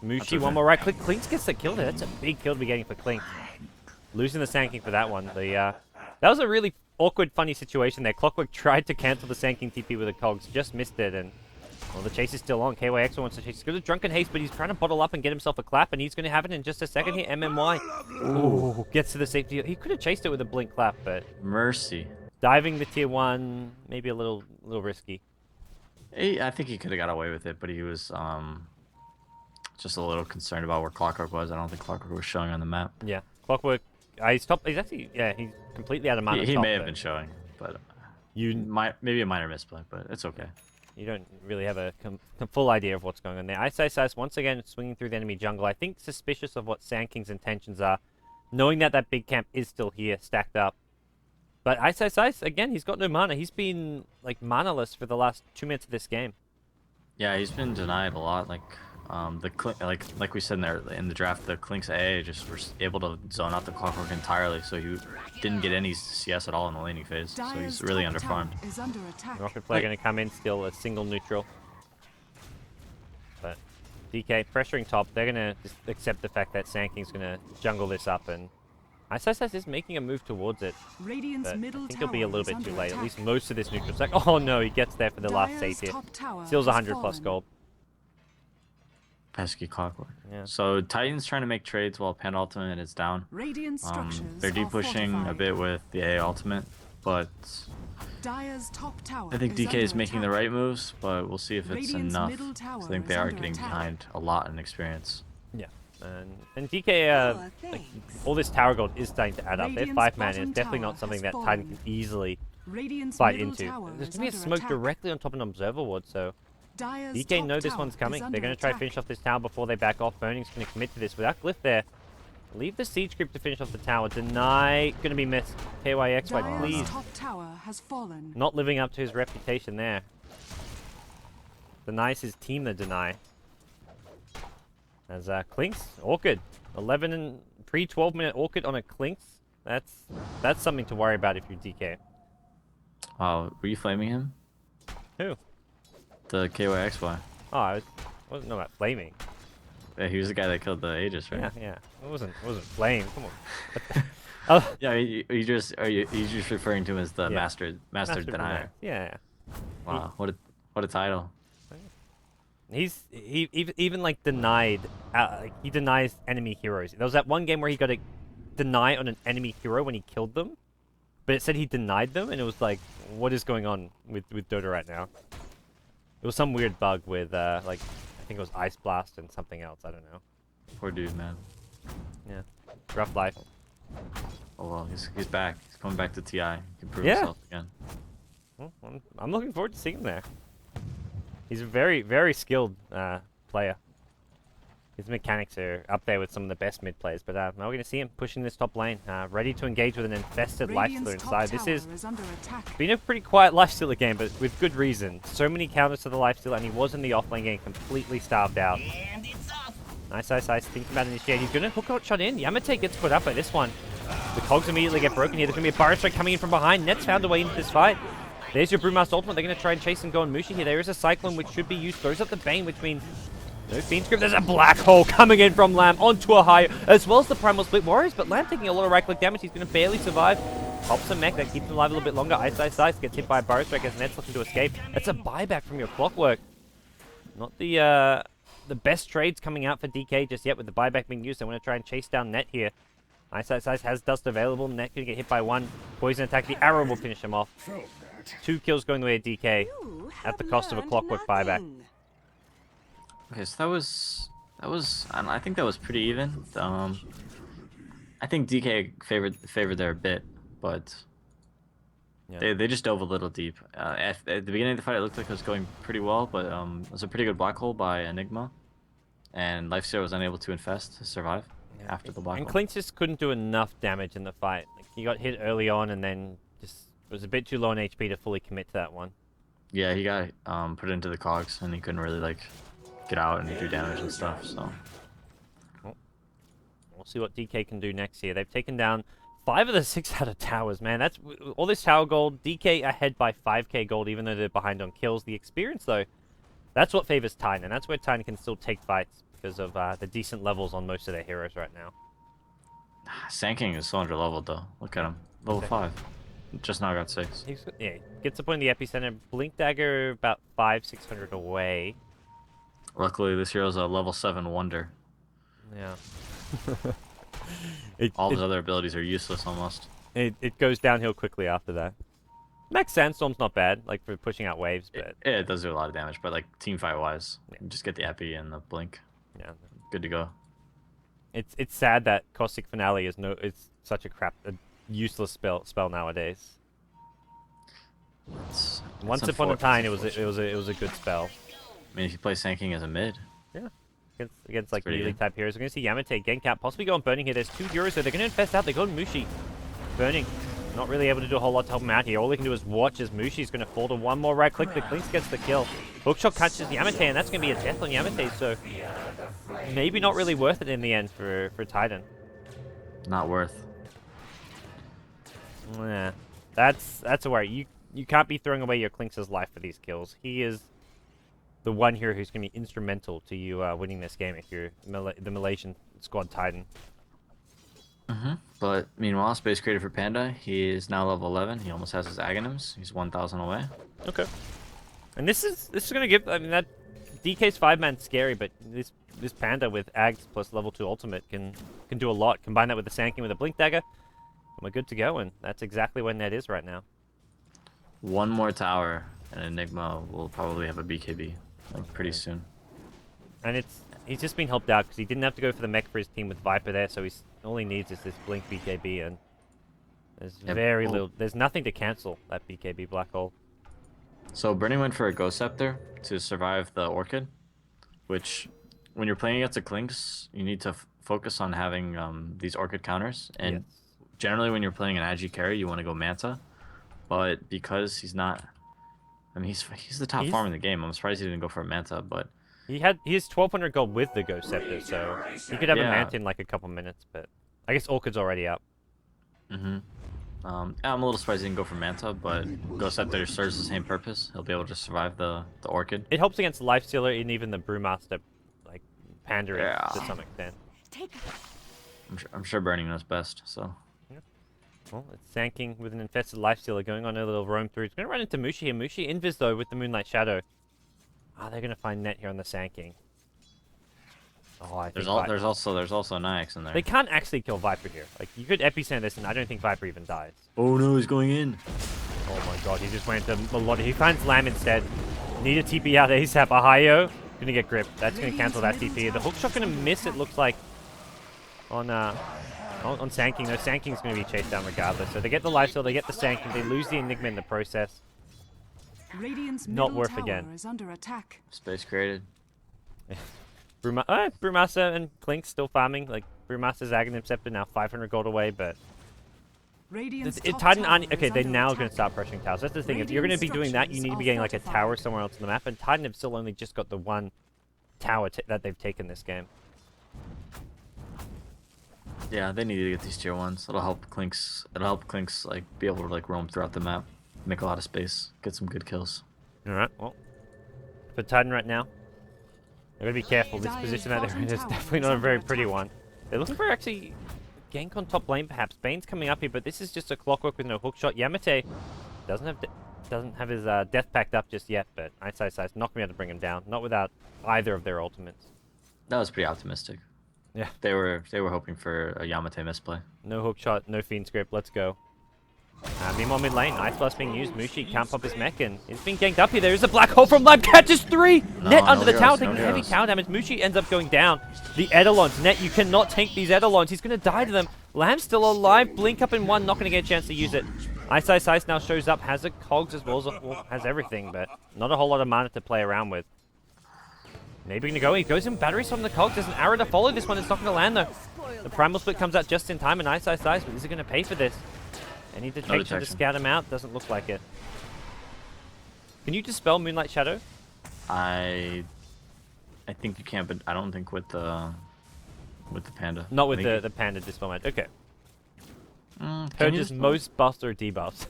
Speaker 1: Mushi, one more right click. Clinkz gets the kill there. That's a big kill to be getting for Clinkz. Losing the Sand King for that one. That was a really awkward, funny situation there. Clockwerk tried to cancel the Sand King TP with a cogs, just missed it, and well, the chase is still on. KYX wants to chase. He's got a Drunken Haste, but he's trying to bottle up and get himself a clap, and he's going to have it in just a second here. MMY. Ooh, gets to the safety. He could have chased it with a Blink clap, but
Speaker 2: Mercy.
Speaker 1: Diving the tier 1, maybe a little risky.
Speaker 2: I think he could have got away with it, but he was just a little concerned about where Clockwerk was. I don't think Clockwerk was showing on the map.
Speaker 1: Yeah, Clockwerk. He's top. He's actually, yeah, he's completely out of mana.
Speaker 2: He may have been showing, but maybe a minor misplay, but it's okay.
Speaker 1: You don't really have a full idea of what's going on there. Ice once again swinging through the enemy jungle. I think suspicious of what Sand King's intentions are, knowing that big camp is still here, stacked up. But Ice, again, he's got no mana. He's been, like, manaless for the last 2 minutes of this game.
Speaker 2: Yeah, he's been denied a lot. Like, like we said in the draft, the Clinkz AA just was able to zone out the Clockwerk entirely, so he didn't get any CS at all in the laning phase. So he's really underfarmed.
Speaker 1: Rocket Flare going to come in, still a single neutral. But DK pressuring top. They're going to just accept the fact that Sand King's going to jungle this up, and Ice is making a move towards it,
Speaker 4: Radiant's
Speaker 1: but I
Speaker 4: middle
Speaker 1: think he'll be a
Speaker 4: tower
Speaker 1: little
Speaker 4: is
Speaker 1: bit too
Speaker 4: under
Speaker 1: late. At
Speaker 4: attack.
Speaker 1: least most of this neutral stack. Oh no, he gets there for the last save
Speaker 4: Dire's
Speaker 1: here.
Speaker 4: top tower
Speaker 1: Steals
Speaker 4: has
Speaker 1: 100 plus
Speaker 4: fallen.
Speaker 1: gold.
Speaker 2: Pesky Clockwerk.
Speaker 1: Yeah.
Speaker 2: So Titan's trying to make trades while Pan Ultimate is down.
Speaker 4: Radiant structures
Speaker 2: They're
Speaker 4: are
Speaker 2: deep pushing a
Speaker 4: fortified.
Speaker 2: bit with the A ultimate, but
Speaker 4: Dire's top tower
Speaker 2: I think
Speaker 4: is
Speaker 2: DK is
Speaker 4: under
Speaker 2: making the
Speaker 4: attack.
Speaker 2: right moves, but we'll see if it's
Speaker 4: Radiant's
Speaker 2: enough.
Speaker 4: middle
Speaker 2: I
Speaker 4: tower
Speaker 2: think
Speaker 4: is
Speaker 2: they are
Speaker 4: under
Speaker 2: getting
Speaker 4: attack.
Speaker 2: behind a lot in experience.
Speaker 1: Yeah. And DK, like, all this tower gold is starting to add up. Their
Speaker 4: Radiant's
Speaker 1: 5-man is
Speaker 4: bottom
Speaker 1: definitely
Speaker 4: tower
Speaker 1: not something
Speaker 4: has
Speaker 1: that Titan
Speaker 4: fallen.
Speaker 1: can easily
Speaker 4: Radiant's
Speaker 1: fight
Speaker 4: middle
Speaker 1: into.
Speaker 4: tower
Speaker 1: There's
Speaker 4: is
Speaker 1: going to be a
Speaker 4: under
Speaker 1: smoke
Speaker 4: attack.
Speaker 1: directly on top of an observer ward, so
Speaker 4: Dire's
Speaker 1: DK
Speaker 4: top
Speaker 1: know this
Speaker 4: tower
Speaker 1: one's coming.
Speaker 4: is
Speaker 1: They're
Speaker 4: under
Speaker 1: going to try to
Speaker 4: attack.
Speaker 1: finish off this tower before they back off. Burning's going to commit to this without glyph there. Leave the siege creep to finish off the tower. Deny, going to be missed. KYXY,
Speaker 4: Dire's
Speaker 1: please.
Speaker 4: top tower has fallen.
Speaker 1: Not living up to his reputation there. Denies his team the deny. As Clinkz, Orchid. 11 and pre-12 minute Orchid on a Clinkz. That's something to worry about if you're DK.
Speaker 2: Were you flaming him?
Speaker 1: Who?
Speaker 2: The KYXY.
Speaker 1: Oh, I wasn't know about flaming.
Speaker 2: Yeah, he was the guy that killed the Aegis, right?
Speaker 1: Yeah. It wasn't flame. Come on. Oh,
Speaker 2: Yeah, you just referring to him as the
Speaker 1: Yeah.
Speaker 2: master denier.
Speaker 1: Yeah.
Speaker 2: Wow, what a title.
Speaker 1: He even like denied, like he denies enemy heroes. There was that one game where he got a deny on an enemy hero when he killed them, but it said he denied them, and it was like, what is going on with Dota right now? It was some weird bug with like I think it was Ice Blast and something else. I don't know.
Speaker 2: Poor dude, man.
Speaker 1: Yeah, rough life.
Speaker 2: Oh well, he's back. He's coming back to TI. He can prove
Speaker 1: Yeah.
Speaker 2: himself again.
Speaker 1: Well, I'm looking forward to seeing him there. He's a very skilled player. His mechanics are up there with some of the best mid players, but now we're going to see him pushing this top lane, ready to engage with an infested
Speaker 4: Radiant's
Speaker 1: Lifestealer
Speaker 4: top
Speaker 1: inside. This
Speaker 4: tower
Speaker 1: is
Speaker 4: under attack.
Speaker 1: been a pretty quiet Lifestealer game, but with good reason. So many counters to the Lifestealer, and he was in the offlane game completely starved out. Nice. Thinking about initiating. He's going to hook out shot in. Yamate gets put up by this one. The cogs immediately get broken here. There's going to be a Burrow Strike coming in from behind. Net's found a way into this fight. There's your Brewmaster ultimate. They're going to try and chase and go on Mushi here. There is a Cyclone which should be used. Throws up the Bane, which means no Fiend Script. There's a Black Hole coming in from Lamb onto a high, as well as the Primal Split Warriors, but Lamb taking a lot of right-click damage. He's going to barely survive. Pops a mech that keeps him alive a little bit longer. Ice. Gets hit by a Burrow Strike as Net's looking to escape. That's a buyback from your Clockwerk. Not the best trades coming out for DK just yet with the buyback being used. I want to try and chase down Net here. Ice has Dust available. Net going to get hit by one. Poison attack. The arrow will finish him off. 2 kills going the way of DK at the cost of a Clockwerk buyback.
Speaker 2: Okay, so that was I think that was pretty even. I think DK favored there a bit, but
Speaker 1: Yeah.
Speaker 2: they just dove a little deep. At the beginning of the fight, it looked like it was going pretty well, but it was a pretty good black hole by Enigma, and Lifestealer was unable to infest to survive after the black
Speaker 1: And
Speaker 2: hole.
Speaker 1: Clinkz just couldn't do enough damage in the fight. Like, he got hit early on and then just was a bit too low on HP to fully commit to that one.
Speaker 2: Yeah, he got put into the cogs, and he couldn't really like get out and do damage and stuff. So
Speaker 1: We'll see what DK can do next here. They've taken down 5 of the 6 out of towers, man. That's all this tower gold. DK ahead by 5k gold, even though they're behind on kills. The experience, though, that's what favors Titan, and that's where Titan can still take fights because of the decent levels on most of their heroes right now.
Speaker 2: Sand is so under leveled though. Look at him, level 5. Just now got 6.
Speaker 1: Yeah, gets up in the epicenter. Blink Dagger about 500-600 away.
Speaker 2: Luckily, this hero's a level 7 wonder.
Speaker 1: Yeah.
Speaker 2: All his other abilities are useless almost.
Speaker 1: It goes downhill quickly after that. Max Sandstorm's not bad, like for pushing out waves, but
Speaker 2: It does do a lot of damage, but like team fight wise, you just get the epi and the blink.
Speaker 1: yeah,
Speaker 2: Good to go.
Speaker 1: it's sad that Caustic Finale is it's such a useless spell nowadays.
Speaker 2: It's
Speaker 1: Once upon a time, it was a good spell.
Speaker 2: I mean, if you play Sand King as a mid,
Speaker 1: Yeah. Against like
Speaker 2: pretty
Speaker 1: melee
Speaker 2: good.
Speaker 1: type heroes. We're going to see Yamate gank out, possibly go on Burning here. There's 2 heroes, so they're going to infest out. They go on Mushi. Burning, not really able to do a whole lot to help him out here. All they can do is watch as Mushi's going to fall to one more right click. The Clinkz gets the kill. Hookshot catches Yamate, and that's going to be a death on Yamate, so maybe not really worth it in the end for Titan.
Speaker 2: not worth.
Speaker 1: Yeah, that's a worry. You can't be throwing away your Clinkz's life for these kills. He is the one hero who's going to be instrumental to you winning this game if you're the Malaysian squad Titan.
Speaker 2: But meanwhile, space created for Panda. He is now level 11. He almost has his Aghanims. He's 1,000 away.
Speaker 1: Okay. And this is gonna give. I mean, that DK's 5-man scary, but this Panda with Ags plus level 2 ultimate can do a lot. Combine that with the Sand King with a Blink Dagger, and we're good to go. And that's exactly where Ned is right now.
Speaker 2: One more tower, and Enigma will probably have a BKB like, pretty soon.
Speaker 1: And he's just been helped out because he didn't have to go for the mech for his team with Viper there, so all he needs is this Blink BKB, and there's very little. There's nothing to cancel that BKB black hole.
Speaker 2: So Burning went for a Ghost Scepter to survive the Orchid, which when you're playing against a Clinkz, you need to focus on having these Orchid counters. And
Speaker 1: Yes.
Speaker 2: generally when you're playing an Agi carry, you want to go Manta. But because he's not... I mean, he's the top farm in the game. I'm surprised he didn't go for a Manta, but...
Speaker 1: He has 1,200 gold with the Ghost Scepter, so he could have a Manta in like a couple minutes, but I guess Orchid's already up.
Speaker 2: I'm a little surprised he didn't go for Manta, but Ghost Scepter serves the same purpose. He'll be able to survive the Orchid.
Speaker 1: It helps against Lifestealer and even the Brewmaster, like, pandering to some extent.
Speaker 2: I'm sure Burning knows best, so...
Speaker 1: Well, it's Sand King with an infested Lifestealer going on a little roam through. It's going to run into Mushi here. Mushi invis though with the Moonlight Shadow. Ah, they're going to find Net here on the Sand King. Oh, I think
Speaker 2: there's also Nyx in there.
Speaker 1: they can't actually kill Viper here. Like, you could epicenter this and I don't think Viper even dies.
Speaker 2: Oh no, he's going in.
Speaker 1: Oh my god, he just went into a lot. He finds Lamb instead. Need a TP out ASAP. Ahayo going to get gripped. That's going to cancel that TP. The hookshot going to miss, it looks like, on Sand King. No, Sand King's going to be chased down regardless. So they get the lifesteal, they get the Sand King, they lose the Enigma in the process.
Speaker 4: Radiant's
Speaker 1: Not
Speaker 4: middle
Speaker 1: worth
Speaker 4: tower
Speaker 1: again.
Speaker 4: is under attack.
Speaker 2: Space created.
Speaker 1: Brewmaster and Clinkz still farming. Like, Brewmaster's Aghanim Scepter now 500 gold away, but...
Speaker 4: Radiant's top
Speaker 1: Titan
Speaker 4: tower
Speaker 1: okay,
Speaker 4: is
Speaker 1: they're
Speaker 4: under
Speaker 1: now
Speaker 4: attack.
Speaker 1: going to start pressuring towers. That's the thing. If you're going to be doing that, you need to be getting like a tower somewhere else on the map. And Titan have still only just got the one tower that they've taken this game.
Speaker 2: Yeah, they need to get these tier 1s. It'll help Clinkz. It'll help Clinkz like be able to like roam throughout the map, make a lot of space, get some good kills.
Speaker 1: All right. Well, for Titan right now, they're going to be careful. This position that they're in is definitely not a very pretty one. They're looking for actually gank on top lane, perhaps. Bane's coming up here, but this is just a Clockwerk with no hookshot. Yamate doesn't have his death pact up just yet, but Ice not going to be able to bring him down. Not without either of their ultimates.
Speaker 2: That was pretty optimistic.
Speaker 1: Yeah.
Speaker 2: They were hoping for a Yamate misplay.
Speaker 1: No hookshot, no fiend script. Let's go. Meanwhile, mid lane, Ice Blast being used. Mushi can't pop his mech, and it's being ganked up here. There is a black hole from Lab, catches 3! Net under the tower, taking heavy tower damage. Mushi ends up going down. The Eidolons, Net, you cannot tank these Eidolons. He's going to die to them. Lamb's still alive. Blink up in one, not going to get a chance to use it. Ice now shows up, has a cogs as well as has everything, but not a whole lot of mana to play around with. Maybe going to go. He goes in batteries from the cogs. There's an arrow to follow this one. It's not going to land though. The primal split comes out just in time, and Ice, but is he going to pay for this? Any detection to scout him out? Doesn't look like it. Can you dispel Moonlight Shadow?
Speaker 2: I think you can, but I don't think with the Panda.
Speaker 1: Not with the Panda dispel mode. Okay. Purges most buffs or debuffs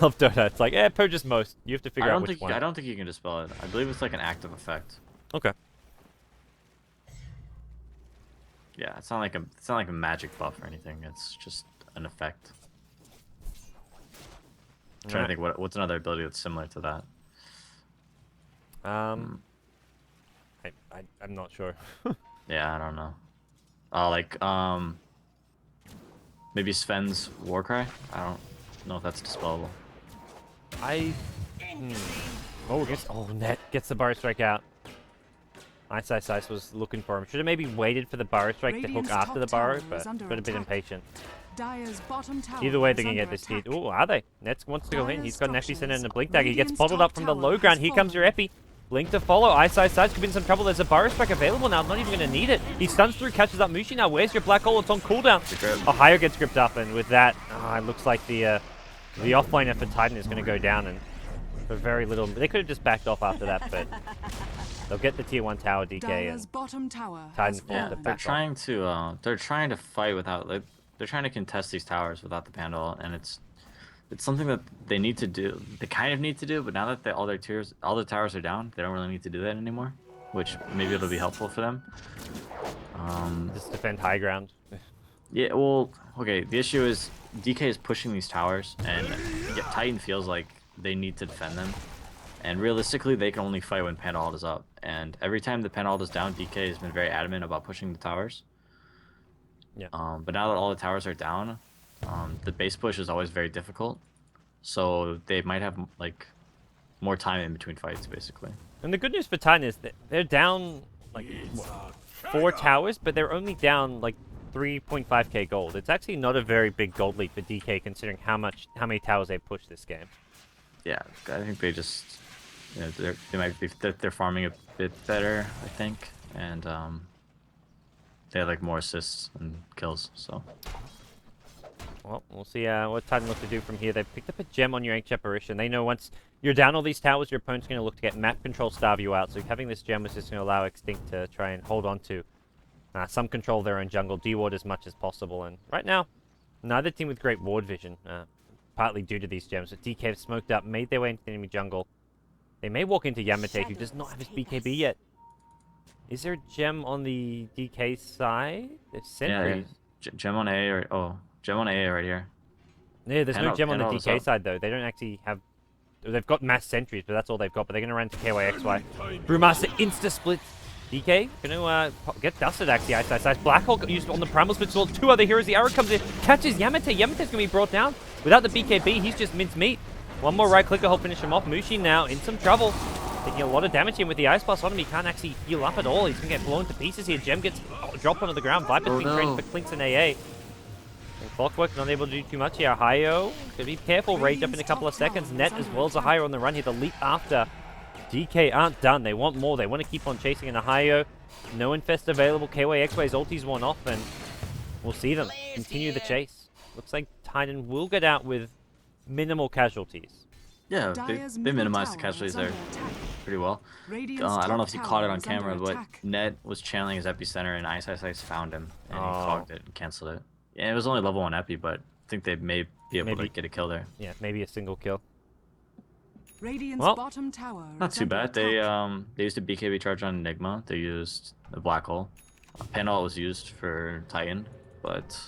Speaker 1: of Dota. It's like, purges most. You have to figure out which one.
Speaker 2: I don't think you can dispel it. I believe it's like an active effect.
Speaker 1: Okay.
Speaker 2: Yeah, it's not like a magic buff or anything. It's just an effect. I'm trying to think what's another ability that's similar to that.
Speaker 1: I'm not sure.
Speaker 2: Yeah, I don't know. Maybe Sven's Warcry? I don't know if that's dispellable.
Speaker 1: Net gets the Bar Strike out. Ice was looking for him. Should have maybe waited for the Bar Strike to hook after the Bar, but could have been impatient. Either way, they're going to get this speed. Ooh, are they? Nets wants to go in. He's got an Epicenter and a Blink Dagger. He gets bottled up from the low ground. Here comes your Epi. Blink to follow. Ice could be in some trouble. There's a Burrow Strike available now. Not even going to need it. He stuns through, catches up Mushi now. Where's your Black Hole? It's on cooldown. Ohio gets gripped up, and with that, it looks like the offlaner for Titan is going to go down, and for very little. They could have just backed off after that, but they'll get the tier 1 tower DK, and Titan falls to back off.
Speaker 2: They're trying to fight without, like, they're trying to contest these towers without the Panda, and it's something that they need to do. They kind of need to do, but now that all the towers are down, they don't really need to do that anymore, which maybe it'll be helpful for them.
Speaker 1: Just defend high ground.
Speaker 2: Yeah, well, okay, the issue is DK is pushing these towers, and Titan feels like they need to defend them. And realistically, they can only fight when Panda ult is up. And every time the Panda ult is down, DK has been very adamant about pushing the towers.
Speaker 1: Yeah.
Speaker 2: But now that all the towers are down, the base push is always very difficult. So they might have, like, more time in between fights, basically.
Speaker 1: And the good news for Titan is that they're down, like, what, 4 towers, but they're only down, like, 3.5k gold. It's actually not a very big gold lead for DK considering how many towers they pushed this game.
Speaker 2: Yeah, I think they just, you know, they're farming a bit better, I think, and they have like more assists and kills. So
Speaker 1: Well, we'll see what Titan look to do from here. They've picked up a gem on your Ancient Apparition. They know once you're down all these towers, your opponent's going to look to get map control, starve you out. So having this gem was just going to allow Extinct to try and hold on to some control of their own jungle, de-ward as much as possible. And right now, neither team with great ward vision, partly due to these gems. But DK have smoked up, made their way into the enemy jungle. They may walk into Yamate, who does not have his BKB yet. Is there a gem on the DK side? There's sentries.
Speaker 2: Yeah, gem on A or gem on A right here.
Speaker 1: Yeah, there's no gem on the
Speaker 2: Panda ult's
Speaker 1: DK
Speaker 2: up.
Speaker 1: side though. They don't actually have. They've got mass sentries, but that's all they've got. But they're gonna run to KYXY. Brewmaster insta split. DK gonna get dusted actually. Ice. Black Hole got used on the primal split. So 2 other heroes. The arrow comes in, catches Yamate. Yamate's gonna be brought down without the BKB. He's just mincemeat. One more right clicker, he'll finish him off. Mushi now in some trouble. Taking a lot of damage here with the Ice Blast on him. He can't actually heal up at all. He's going to get blown to pieces here. Gem gets dropped onto the ground. Viper's being trained for Clinkz and AA. And Clockwerk not able to do too much here. Hayo, gotta be careful. Rage up in a couple of seconds. Net as well as a Hayo on the run here. The leap after. DK aren't done. They want more. They want to keep on chasing in a Hayo. No Infest available. KYXY's ulti's worn off, and we'll see them continue the chase. Looks like Titan will get out with minimal casualties.
Speaker 2: Yeah, they minimized the casualties there pretty well. I don't know if you caught it on camera, but Net was channeling his epicenter, and Ice found him, and he clogged it and canceled it. Yeah, it was only level 1 epi, but I think they may be able to get a kill there.
Speaker 1: Yeah, maybe a single kill.
Speaker 4: Well, bottom tower
Speaker 2: not too bad. They used a BKB charge on Enigma. They used the black hole. Panda was used for Titan, but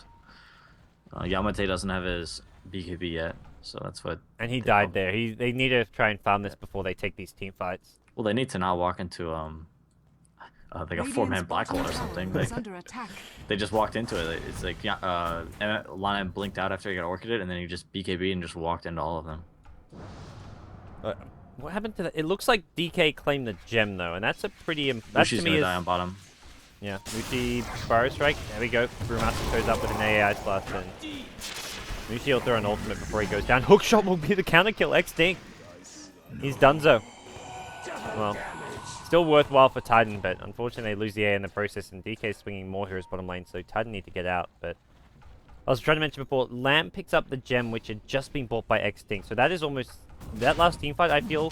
Speaker 2: Yamate doesn't have his BKB yet, so that's what.
Speaker 1: And he died there. They need to try and farm this before they take these team fights.
Speaker 2: Well, they need to not walk into like a 4-man black hole or something. Like, they just walked into it. It's like Lana blinked out after he got orchided, and then he just BKB and just walked into all of them.
Speaker 1: What happened to that? It looks like DK claimed the gem though, and that's a pretty. That
Speaker 2: Mushi's
Speaker 1: to me
Speaker 2: gonna
Speaker 1: is
Speaker 2: die on bottom.
Speaker 1: Yeah, Mushi Burrow Strike. There we go. Brewmaster goes up with an AI Blast, and Mushi will throw an ultimate before he goes down. Hookshot will be the counter kill. Extinct. He's donezo. Well, still worthwhile for Titan, but unfortunately they lose the A in the process, and DK is swinging more heroes bottom lane, so Titan need to get out. But I was trying to mention before, Lamp picks up the gem which had just been bought by Extinct, so that is almost that last team fight. I feel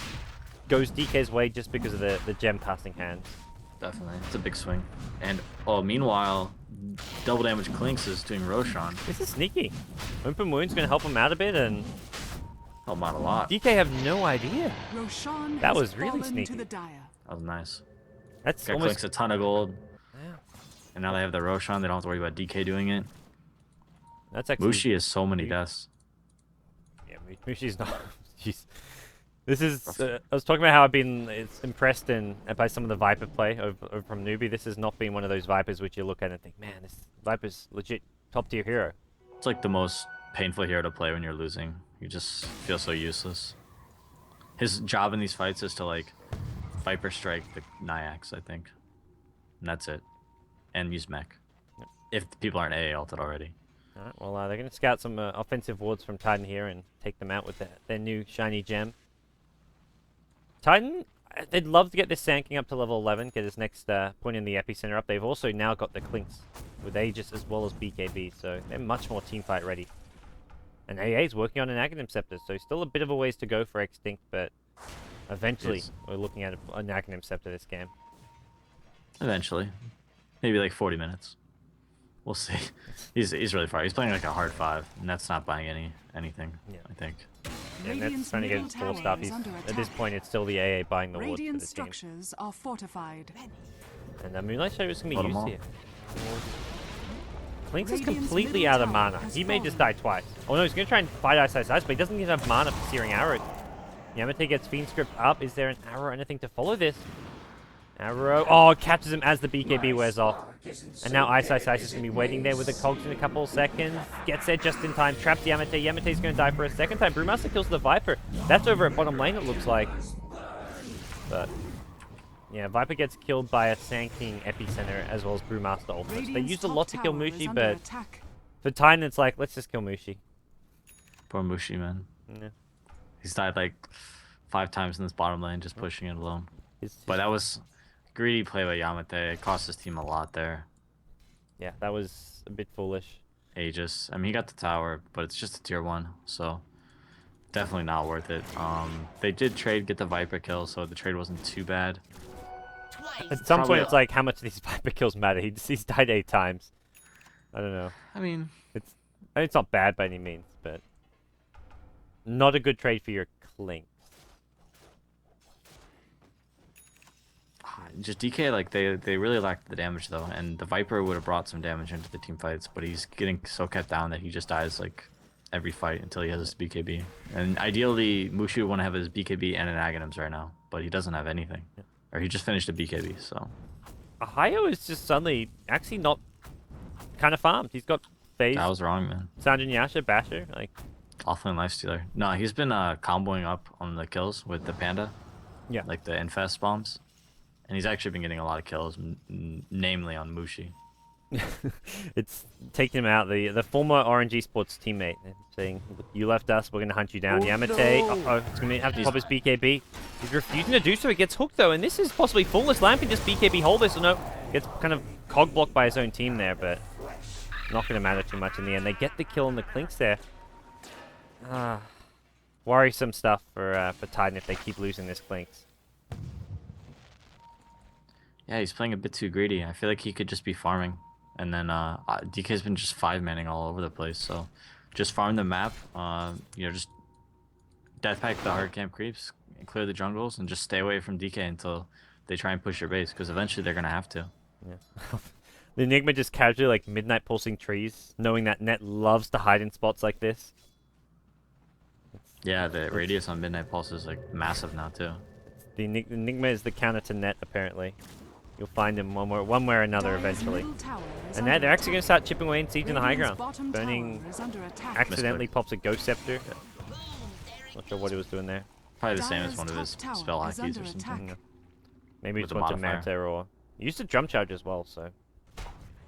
Speaker 1: goes DK's way just because of the gem passing hands.
Speaker 2: Definitely, it's a big swing. And meanwhile, double damage Clinkz is doing Roshan.
Speaker 1: This is sneaky. Open Wound's going to help him out a bit, and
Speaker 2: help him out a lot.
Speaker 1: DK have no idea.
Speaker 4: Roshan
Speaker 1: that was really sneaky.
Speaker 2: That was nice.
Speaker 1: That's
Speaker 2: got
Speaker 1: almost
Speaker 2: Clinkz a ton of gold.
Speaker 1: Yeah.
Speaker 2: And now they have the Roshan. They don't have to worry about DK doing it.
Speaker 1: That's actually
Speaker 2: Mushi has so many deaths.
Speaker 1: Yeah, Mushi's not. Jeez. This is. I was talking about how I've been impressed by some of the Viper play over from Newbie. This has not been one of those Vipers which you look at and think, man, this Viper's legit top tier hero.
Speaker 2: It's like the most painful hero to play when you're losing. You just feel so useless. His job in these fights is to like Viper strike the Nyax, I think, and that's it, and use mech.
Speaker 1: Yep.
Speaker 2: If the people aren't AA ulted already.
Speaker 1: Alright, well they're going to scout some offensive wards from Titan here and take them out with their new shiny gem. Titan, they'd love to get this Sanking up to level 11, get his next point in the epicenter up. They've also now got the Clinkz with Aegis as well as BKB, so they're much more teamfight ready. And AA is working on an Aghanim Scepter, so still a bit of a ways to go for Extinct, but eventually we're looking at an Aghanim Scepter this game.
Speaker 2: Eventually. Maybe like 40 minutes. We'll see. He's really far. He's playing like a hard 5, and that's not buying anything,
Speaker 1: Yeah.
Speaker 2: I think.
Speaker 1: Yeah, and that's trying to get his full stuff. At this point, it's still the AA buying the wards for the team.
Speaker 4: Structures are fortified.
Speaker 1: And Moonlight Shadow is going to be used here. Clinkz is
Speaker 4: Radiant's
Speaker 1: completely
Speaker 4: middle
Speaker 1: out of
Speaker 4: tower
Speaker 1: mana.
Speaker 4: has
Speaker 1: He may
Speaker 4: fallen.
Speaker 1: just die twice. Oh no, he's going to try and fight Ice, but he doesn't even have mana for Searing Arrow. Yamate gets Fiend Script up. Is there an arrow or anything to follow this? Arrow. Oh, catches him as the BKB wears off. And now Ice is going to be waiting there with the cogs in a couple of seconds. Gets there just in time. Traps Yamate. Yamate's going to die for a second time. Brewmaster kills the Viper. That's over at bottom lane, it looks like. But yeah, Viper gets killed by a Sand King Epicenter as well as Brewmaster ultimates. They
Speaker 4: Radiant's
Speaker 1: used a
Speaker 4: top
Speaker 1: lot to kill
Speaker 4: tower is
Speaker 1: Mushi,
Speaker 4: under
Speaker 1: but
Speaker 4: attack.
Speaker 1: for Titan, it's like, let's just kill Mushi.
Speaker 2: Poor Mushi, man.
Speaker 1: Yeah.
Speaker 2: He's died like 5 times in this bottom lane, just pushing it alone.
Speaker 1: His-
Speaker 2: But that was greedy play by Yamate. It cost his team a lot there.
Speaker 1: yeah, that was a bit foolish.
Speaker 2: Aegis. I mean, he got the tower, but it's just a tier 1, so definitely not worth it. They did trade, get the Viper kill, so the trade wasn't too bad.
Speaker 1: At some
Speaker 2: Probably
Speaker 1: point, it's like, how much do these Viper kills matter? He's died 8 times. I don't know.
Speaker 2: I mean,
Speaker 1: I mean, it's not bad by any means, but not a good trade for your Clinkz.
Speaker 2: just DK, like, they really lacked the damage, though, and the Viper would have brought some damage into the team fights, but he's getting so kept down that he just dies, like, every fight until he has his BKB. And ideally, Mushi would want to have his BKB and an Aghanims right now, but he doesn't have anything.
Speaker 1: Yeah.
Speaker 2: Or he just finished a BKB, so...
Speaker 1: Ahio is just suddenly actually not kind of farmed. He's got phase,
Speaker 2: That was wrong, man.
Speaker 1: Sanjin Yasha, Basher. Like,
Speaker 2: Offline Lifestealer. No, he's been comboing up on the kills with the Panda.
Speaker 1: Yeah.
Speaker 2: Like the Infest bombs. And he's actually been getting a lot of kills, namely on Mushi.
Speaker 1: it's taking him out. The former RNG Sports teammate saying, "Look, you left us, we're going to hunt you down." Yamate, uh-oh, he's going to have to pop his BKB. He's refusing to do so. He gets hooked, though, and this is possibly foolish. Lamb can just BKB hold this, or no, gets kind of cog blocked by his own team there, but not going to matter too much in the end. They get the kill on the Clinkz there. Worrisome stuff for Titan if they keep losing this Clinkz.
Speaker 2: Yeah, he's playing a bit too greedy. I feel like he could just be farming. And then DK's been just 5-manning all over the place, so just farm the map, you know, just deathpack the hard camp creeps, clear the jungles, and just stay away from DK until they try and push your base, because eventually they're going to have to.
Speaker 1: Yeah. The Enigma just casually like midnight pulsing trees, knowing that Net loves to hide in spots like this.
Speaker 2: Yeah, the radius on Midnight Pulse is like massive now too.
Speaker 1: The Enigma is the counter to Net, apparently. You'll find him one way or another eventually. And now they're actually going to start chipping away and sieging the high ground. Burning accidentally pops a Ghost Scepter. Not sure what he was doing there.
Speaker 2: Probably the same as one of his spell hackies or something.
Speaker 1: Yeah. Maybe
Speaker 2: With
Speaker 1: it's
Speaker 2: a
Speaker 1: one to
Speaker 2: modifier.
Speaker 1: Manta or... He used a Drum Charge as well, so...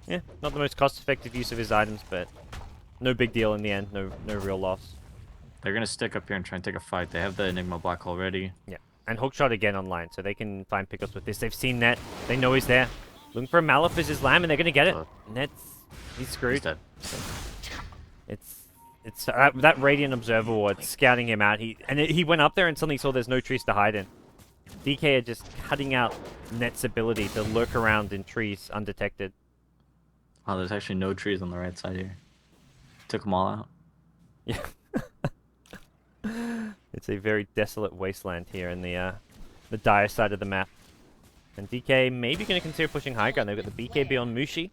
Speaker 1: Yeah, not the most cost-effective use of his items, but no big deal in the end. No real loss.
Speaker 2: They're going to stick up here and try and take a fight. They have the Enigma Black Hole ready.
Speaker 1: Yeah. And Hookshot again online, so they can find pickups with this. They've seen Net. They know he's there. Looking for a Malefice his lamb, and they're going to get it. Net's... He's screwed.
Speaker 2: He's dead.
Speaker 1: It's that Radiant Observer Ward scouting him out. He went up there and suddenly saw there's no trees to hide in. DK are just cutting out Net's ability to lurk around in trees undetected.
Speaker 2: Oh, there's actually no trees on the right side here. Took them all out.
Speaker 1: Yeah. It's a very desolate wasteland here in the dire side of the map. And DK maybe going to consider pushing high ground. They've got the BKB on Mushi.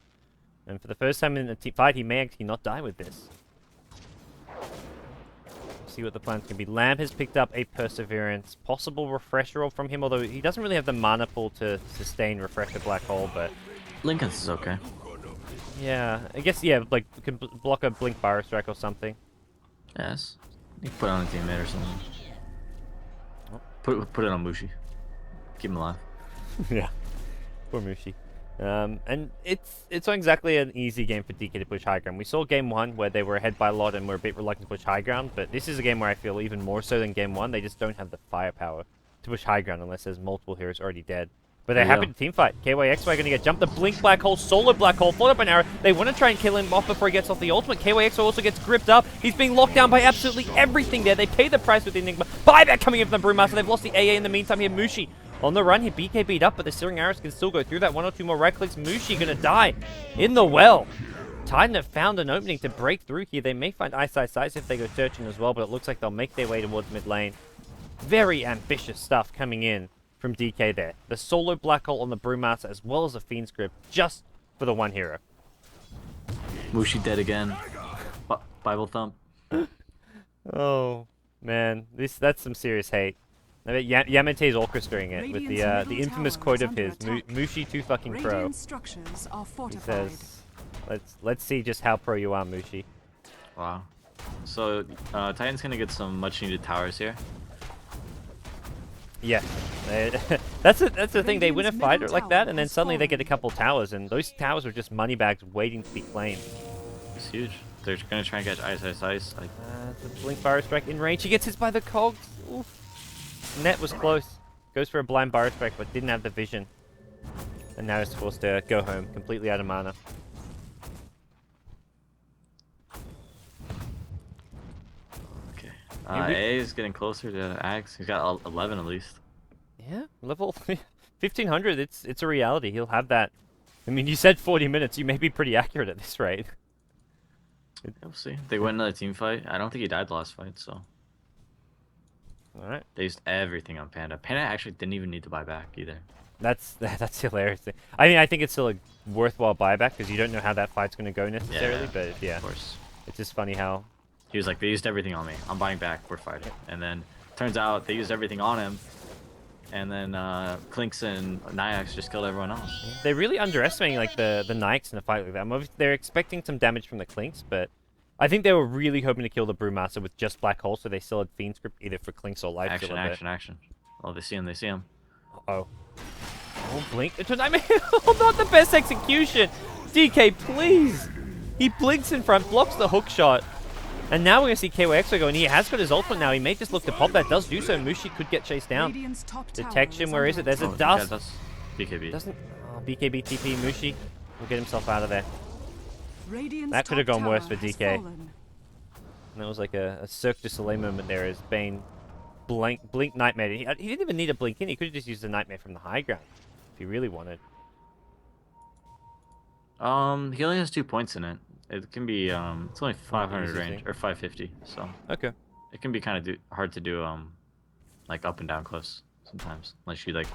Speaker 1: And for the first time in the team fight, he may actually not die with this. See what the plans can be. Lamb has picked up a Perseverance. Possible Refresher Orb from him, although he doesn't really have the mana pool to sustain Refresher Black Hole, but...
Speaker 2: Lincoln's is okay.
Speaker 1: Yeah, I guess, yeah, like, you can block a Blink Fire Strike or something.
Speaker 2: Yes. You can put it on a teammate or something.
Speaker 1: Oh.
Speaker 2: Put it on Mushi. Keep him alive.
Speaker 1: Yeah, poor Mushi. And it's not exactly an easy game for DK to push high ground. We saw game 1 where they were ahead by a lot and were a bit reluctant to push high ground, but this is a game where I feel even more so than game 1, they just don't have the firepower to push high ground unless there's multiple heroes already dead. But they're happy to teamfight. KYXY going to get jumped. The Blink Black Hole, Solo Black Hole, followed up an arrow. They want to try and kill him off before he gets off the ultimate. KYXY also gets gripped up. He's being locked down by absolutely everything there. They pay the price with the Enigma. Buyback coming in from the Brewmaster. They've lost the AA in the meantime here. Mushi on the run. He BKB'd up, but the Searing Arrows can still go through that. 1 or 2 more right clicks. Mushi going to die in the well. Titan have found an opening to break through here. They may find Ice if they go searching as well, but it looks like they'll make their way towards mid lane. Very ambitious stuff coming in from DK there. The solo Black Hole on the Brewmaster as well as a Fiend Script just for the one hero.
Speaker 2: Mushi dead again. Bible thump.
Speaker 1: Oh man, that's some serious hate. I bet Yamate's orchestrating it with the infamous quote of his, "Mushi too fucking pro."
Speaker 4: Radiant structures are
Speaker 1: He
Speaker 4: fortified.
Speaker 1: says, "Let's see just how pro you are, Mushi."
Speaker 2: Wow. So Titan's gonna get some much needed towers here.
Speaker 1: Yeah, that's the thing. They win a fight like that, and then suddenly they get a couple towers, and those towers are just money bags waiting to be claimed.
Speaker 2: It's huge. They're gonna try and catch ice. Like,
Speaker 1: The blink Burrow Strike in range. He gets hit by the cogs. Oof. Net was close. Goes for a blind Burrow Strike, but didn't have the vision. And now is forced to go home, completely out of mana.
Speaker 2: okay.
Speaker 1: Yeah,
Speaker 2: A is getting closer to Axe. He's got 11 at least.
Speaker 1: Yeah, level 1500. It's a reality. He'll have that. I mean, you said 40 minutes. You may be pretty accurate at this rate.
Speaker 2: We'll see. They win another team fight. I don't think he died the last fight, so.
Speaker 1: All right.
Speaker 2: They used everything on Panda. Panda actually didn't even need to buy back either.
Speaker 1: That's hilarious. I mean, I think it's still a worthwhile buyback because you don't know how that fight's going to go necessarily.
Speaker 2: Yeah,
Speaker 1: But yeah,
Speaker 2: Of course.
Speaker 1: it's just funny how.
Speaker 2: He was like, they used everything on me. I'm buying back. We're fighting. And then turns out they used everything on him. And then Clinkz and Nyax just killed everyone else.
Speaker 1: They're really underestimating like the Nikes in a fight like that. They're expecting some damage from the Clinkz, but I think they were really hoping to kill the Brewmaster with just Black Hole, so they still had Fiend Script either for Clinkz or Lifestealer.
Speaker 2: Action. Oh, they see him.
Speaker 1: Oh, blink! It's a nightmare. Not the best execution. DK, please. He blinks in front, blocks the hook shot, and now we're gonna see KYX go, and he has got his ultimate now. He may just look to pop that. Does do so. Mushi could get chased down.
Speaker 4: Radiant's top tower
Speaker 1: Detection. Where is it? There's a
Speaker 2: Yeah,
Speaker 1: dust.
Speaker 2: that's BKB.
Speaker 1: Doesn't. Oh, BKB TP. Mushi will get himself out of there.
Speaker 4: Radiant's
Speaker 1: That could have
Speaker 4: top
Speaker 1: gone worse
Speaker 4: tower
Speaker 1: for
Speaker 4: has
Speaker 1: DK.
Speaker 4: fallen.
Speaker 1: And that was like a Cirque du Soleil moment there as Bane blink Nightmare. He didn't even need a blink in. He could have just used the Nightmare from the high ground if he really wanted.
Speaker 2: He only has 2 points in it. It can be it's only 500 range or 550, so
Speaker 1: Okay.
Speaker 2: it can be kind of hard to do like up and down close sometimes unless you like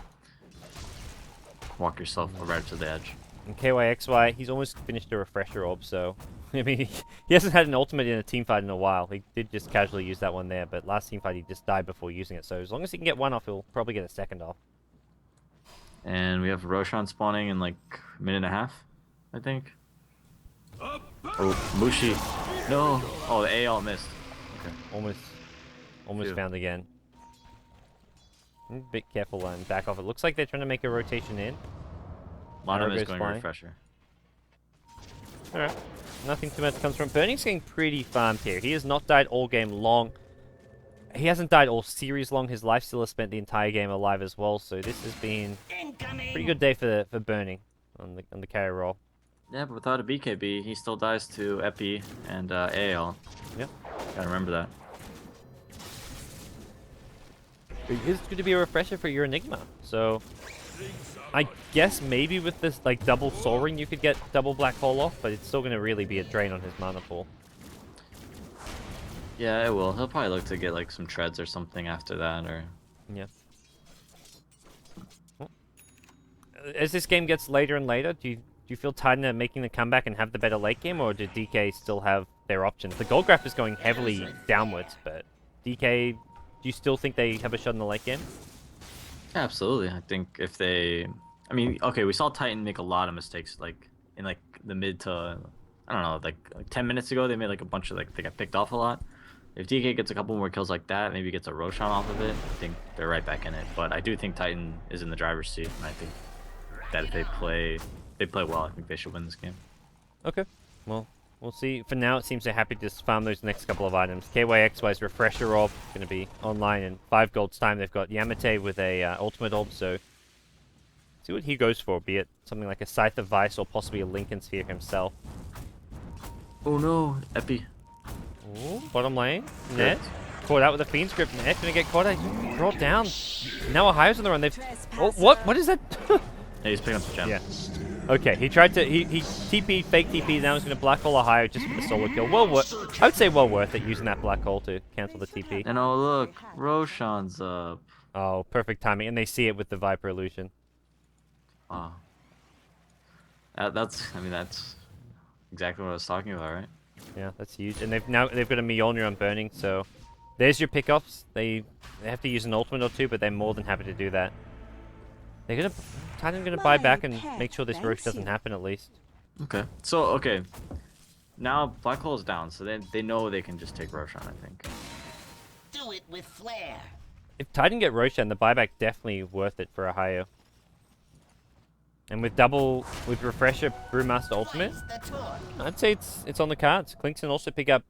Speaker 2: walk yourself right to the edge.
Speaker 1: And KYXY, he's almost finished a refresher orb, so I mean he hasn't had an ultimate in a team fight in a while. He did just casually use that one there, but last team fight he just died before using it. So as long as he can get one off, he'll probably get a second off.
Speaker 2: And we have Roshan spawning in like a minute and a half, I think. Oh, Mushi. No. Oh, the A all missed. Okay.
Speaker 1: Almost
Speaker 2: Phew.
Speaker 1: found again. A bit careful and back off. It looks like they're trying to make a rotation in.
Speaker 2: Monum
Speaker 1: Arrow
Speaker 2: is
Speaker 1: goes
Speaker 2: going
Speaker 1: flying.
Speaker 2: refresher.
Speaker 1: Alright. Nothing too much comes from Burning's getting pretty farmed here. He has not died all game long. He hasn't died all series long. His Lifestealer spent the entire game alive as well, so this has been a pretty good day for Burning on the carry roll.
Speaker 2: Yeah, but without a BKB, he still dies to Epi and AL.
Speaker 1: Yep.
Speaker 2: Gotta remember that.
Speaker 1: It is going to be a refresher for your Enigma, so I guess maybe with this like double Soul Ring you could get double Black Hole off, but it's still going to really be a drain on his mana pool.
Speaker 2: Yeah, it will. He'll probably look to get like some treads or something after that, or
Speaker 1: Yeah. Well, as this game gets later and later, do you feel Titan are making the comeback and have the better late game, or do DK still have their options? The gold graph is going heavily downwards, but DK, do you still think they have a shot in the late game?
Speaker 2: absolutely. I think if they, I mean, okay, we saw Titan make a lot of mistakes, like in like the mid to, I don't know, like 10 minutes ago they made like a bunch of like they got picked off a lot. If DK gets a couple more kills like that, maybe gets a Roshan off of it, I think they're right back in it. But I do think Titan is in the driver's seat, and I think that if they play well, I think they should win this game.
Speaker 1: Okay, well, we'll see. For now, it seems they're happy to just farm those next couple of items. KYXY's Refresher Orb going to be online in 5 gold's time. They've got Yamate with a Ultimate Orb, so see what he goes for, be it something like a Scythe of Vice or possibly a Lincoln Sphere himself.
Speaker 2: Oh no, Epi.
Speaker 1: Ooh, bottom lane, Net. Caught out with a Fiend Script. Net going to get caught out. Brought down. Now Ohio's on the run. They've... Oh, what? What is that?
Speaker 2: Yeah, he's picking up the gem.
Speaker 1: Yeah. Okay, he tried to... He TP'd, fake TP, now he's going to Black Hole Ohio just for the solo kill. Well worth... I would say well worth it using that Black Hole to cancel the TP.
Speaker 2: And oh look, Roshan's up.
Speaker 1: Oh, perfect timing. And they see it with the Viper illusion.
Speaker 2: Oh. That's, I mean, that's... exactly what I was talking about, right?
Speaker 1: Yeah, that's huge. And they've got a Mjolnir on burning, so there's your pickoffs. They have to use an ultimate or two, but they're more than happy to do that. They're gonna Titan's gonna buy back and make sure this Roche doesn't happen at least.
Speaker 2: Okay. So okay. Now Black Hole is down, so they know they can just take Roshan, I think.
Speaker 5: Do it with flair.
Speaker 1: If Titan get Roshan, the buyback definitely worth it for a higher. And with Refresher Brewmaster Ultimate,
Speaker 5: Twice the torque.
Speaker 1: I'd say it's on the cards. Clinkz can also pick up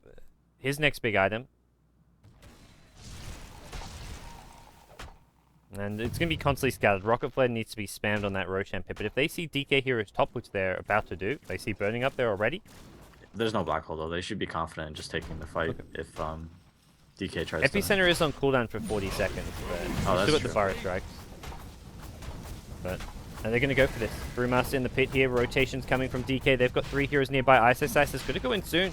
Speaker 1: his next big item. And it's going to be constantly scattered. Rocket Flare needs to be spammed on that Roshan pit. But if they see DK Heroes top, which they're about to do, they see burning up there already.
Speaker 2: There's no Black Hole though. They should be confident in just taking the fight if DK tries
Speaker 1: Epicenter is on cooldown for 40 seconds. But
Speaker 2: Oh, that's
Speaker 1: still got
Speaker 2: true.
Speaker 1: the fire strikes. But and they're going to go for this. Brewmaster in the pit here. Rotations coming from DK. They've got 3 heroes nearby. Ice is going to go in soon.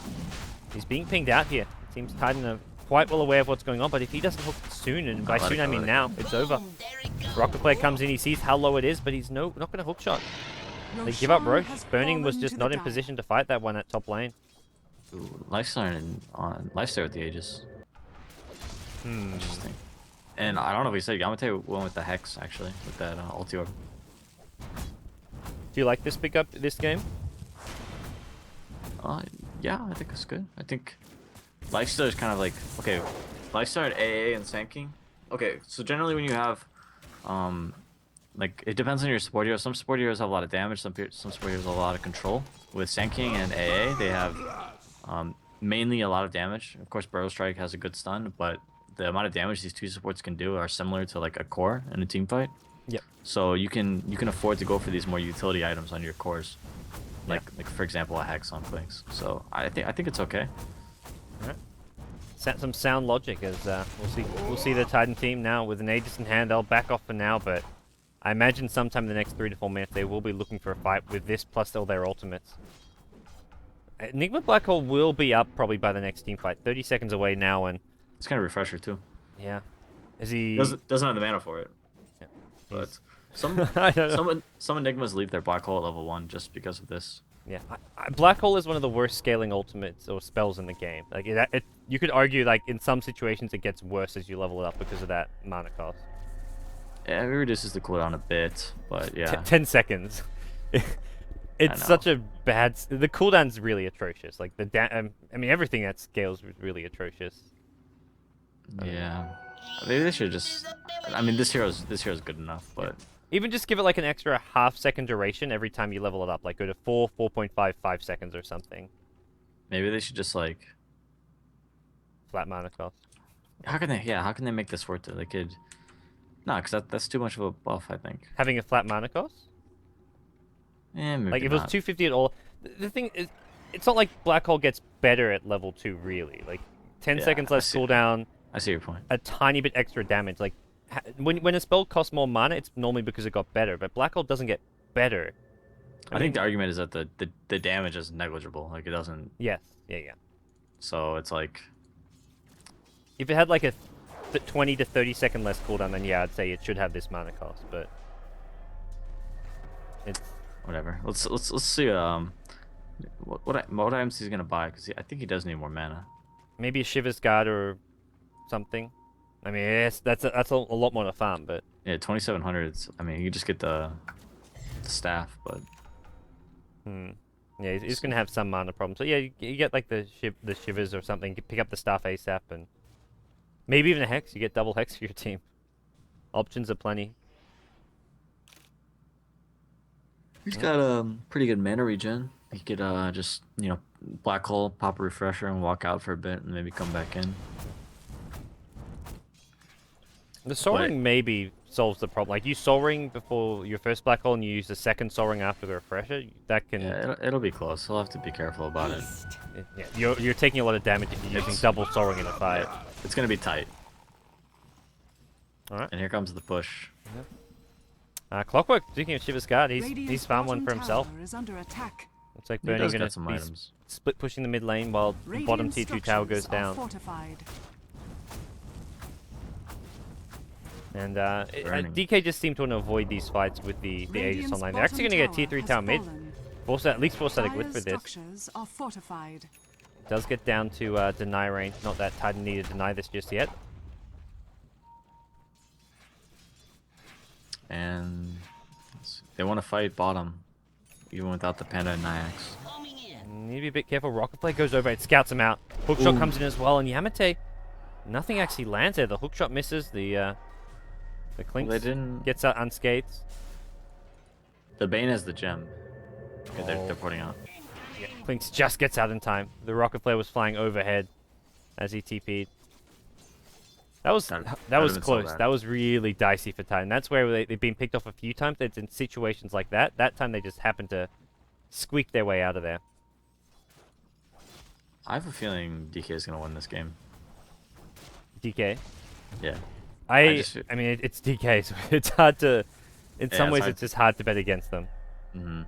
Speaker 1: He's being pinged out here. It seems Titan are quite well aware of what's going on, but if he doesn't hook soon, and by soon I mean now, it's over.
Speaker 5: Boom, there it goes.
Speaker 1: Rocket Flare comes in, he sees how low it is, but he's not going to hook shot. They give up Roche. Burning was just not in position to fight that one at top lane.
Speaker 2: Ooh, Lifestealer on Lifestealer with the Aegis. Interesting. And I don't know if we said Yamate went with the Hex actually with that ulti orb.
Speaker 1: Do you like this pickup this game?
Speaker 2: Yeah, I think it's good. I think Lifestealer is kind of like, okay, Lifestealer, AA, and Sanking. Okay, so generally when you have, like, it depends on your support heroes. Some support heroes have a lot of damage, some support heroes have a lot of control. With Sanking and AA, they have mainly a lot of damage. Of course, Burrow Strike has a good stun, but the amount of damage these two supports can do are similar to like a core in a team fight.
Speaker 1: Yep.
Speaker 2: So you can afford to go for these more utility items on your cores, like for example a Hex on Clinkz. So I think it's okay.
Speaker 1: Alright. Some sound logic as we'll see the Titan team now with an Aegis in hand. They'll back off for now, but I imagine sometime in the next 3 to 4 minutes they will be looking for a fight with this plus all their ultimates. Enigma Black Hole will be up probably by the next team fight. 30 seconds away now, and
Speaker 2: It's kind of refresher too.
Speaker 1: yeah, is he?
Speaker 2: Doesn't have the mana for it.
Speaker 1: Yeah.
Speaker 2: But some
Speaker 1: I don't know.
Speaker 2: some Enigmas leave their Black Hole at level 1 just because of this.
Speaker 1: Yeah, Black Hole is one of the worst scaling ultimates or spells in the game. Like you could argue like in some situations it gets worse as you level it up because of that mana cost.
Speaker 2: Yeah, it reduces the cooldown a bit, but yeah.
Speaker 1: 10 seconds. It's such a bad. The cooldown's really atrocious. Like I mean everything that scales is really atrocious.
Speaker 2: Yeah. Maybe they should just. I mean, this hero's good enough, but
Speaker 1: Even just give it like an extra half-second duration every time you level it up. Like go to 4.5, 5 seconds or something.
Speaker 2: maybe they should just like.
Speaker 1: Flat mana cost.
Speaker 2: How can they make this worth it? They could. No, because that's too much of a buff, I think.
Speaker 1: Having a flat mana cost?
Speaker 2: Maybe
Speaker 1: Like if it was
Speaker 2: not.
Speaker 1: 250 at all. The thing is, it's not like Black Hole gets better at level 2 really. Like 10
Speaker 2: Yeah,
Speaker 1: seconds
Speaker 2: I
Speaker 1: less
Speaker 2: see.
Speaker 1: cooldown,
Speaker 2: I see your point.
Speaker 1: a tiny bit extra damage. Like when a spell costs more mana, it's normally because it got better. But Black Hole doesn't get better.
Speaker 2: I think the argument is that the damage is negligible. Like it doesn't.
Speaker 1: Yes. Yeah.
Speaker 2: So it's like.
Speaker 1: If it had like a 20 to 30 second less cooldown, then yeah, I'd say it should have this mana cost. But it's
Speaker 2: Whatever. Let's see. What items he's gonna buy? Because I think he does need more mana.
Speaker 1: maybe a Shiver's Guard or something. I mean, yes, that's a lot more to farm, but
Speaker 2: Yeah, 2700. I mean, you just get the staff, but
Speaker 1: yeah, he's gonna have some mana problem. So yeah, you get like the Shivers or something. You pick up the staff ASAP, and maybe even a Hex. You get double Hex for your team. Options are plenty.
Speaker 2: he's got pretty good mana regen. He could just Black Hole, pop a refresher, and walk out for a bit, and maybe come back in.
Speaker 1: The soaring maybe solves the problem. Like you Soul Ring before your first Black Hole, and you use the second Soul Ring after the refresher. That can
Speaker 2: Yeah, it'll be close. He'll have to be careful about it.
Speaker 1: yeah, you're taking a lot of damage if you're using double Soul Ring in a fight.
Speaker 2: It's gonna be tight.
Speaker 1: All right.
Speaker 2: And here comes the push.
Speaker 1: Clockwerk, speaking of Shiver's Guard, he's
Speaker 4: Radiant's
Speaker 1: found one for
Speaker 4: bottom
Speaker 1: himself.
Speaker 4: tower is under attack.
Speaker 1: Looks like
Speaker 2: He
Speaker 1: Burning
Speaker 2: does
Speaker 1: gonna
Speaker 2: get some
Speaker 1: be
Speaker 2: items.
Speaker 1: split pushing the mid lane while the bottom
Speaker 4: Radiant
Speaker 1: tier 2 tower goes
Speaker 4: structures are
Speaker 1: down.
Speaker 4: fortified.
Speaker 1: And
Speaker 2: Burning.
Speaker 1: DK just seemed to want to avoid these fights with the Aegis
Speaker 4: Radiant's
Speaker 1: online. They're actually going to get
Speaker 4: bottom
Speaker 1: tier 3
Speaker 4: has
Speaker 1: tower mid.
Speaker 4: fallen.
Speaker 1: At least force out a glitch
Speaker 4: Dire's
Speaker 1: for this.
Speaker 4: structures are fortified.
Speaker 1: Does get down to deny range. Not that Titan need to deny this just yet.
Speaker 2: And they want to fight bottom, even without the Panda and Nyax.
Speaker 5: Homing in.
Speaker 1: Need to be a bit careful. Rocket Blade goes over. It scouts him out. Hookshot comes in as well, and Yamate, nothing actually lands there. The hookshot misses. The Clinkz
Speaker 2: They didn't.
Speaker 1: gets out unscathed.
Speaker 2: The Bane has the gem. Okay, they're porting out.
Speaker 1: Clinkz just gets out in time. The Rocket Flare was flying overhead as he TP'd. That was
Speaker 2: That'd
Speaker 1: that was
Speaker 2: have been so
Speaker 1: close.
Speaker 2: bad.
Speaker 1: That was really dicey for Titan. That's where they've been picked off a few times. It's in situations like that. That time they just happened to squeak their way out of there.
Speaker 2: I have a feeling DK is gonna win this game.
Speaker 1: DK.
Speaker 2: Yeah.
Speaker 1: I mean, it's DK, so it's hard to. In
Speaker 2: Yeah,
Speaker 1: some
Speaker 2: it's
Speaker 1: ways,
Speaker 2: hard.
Speaker 1: it's just hard to bet against them.
Speaker 2: Mm-hmm.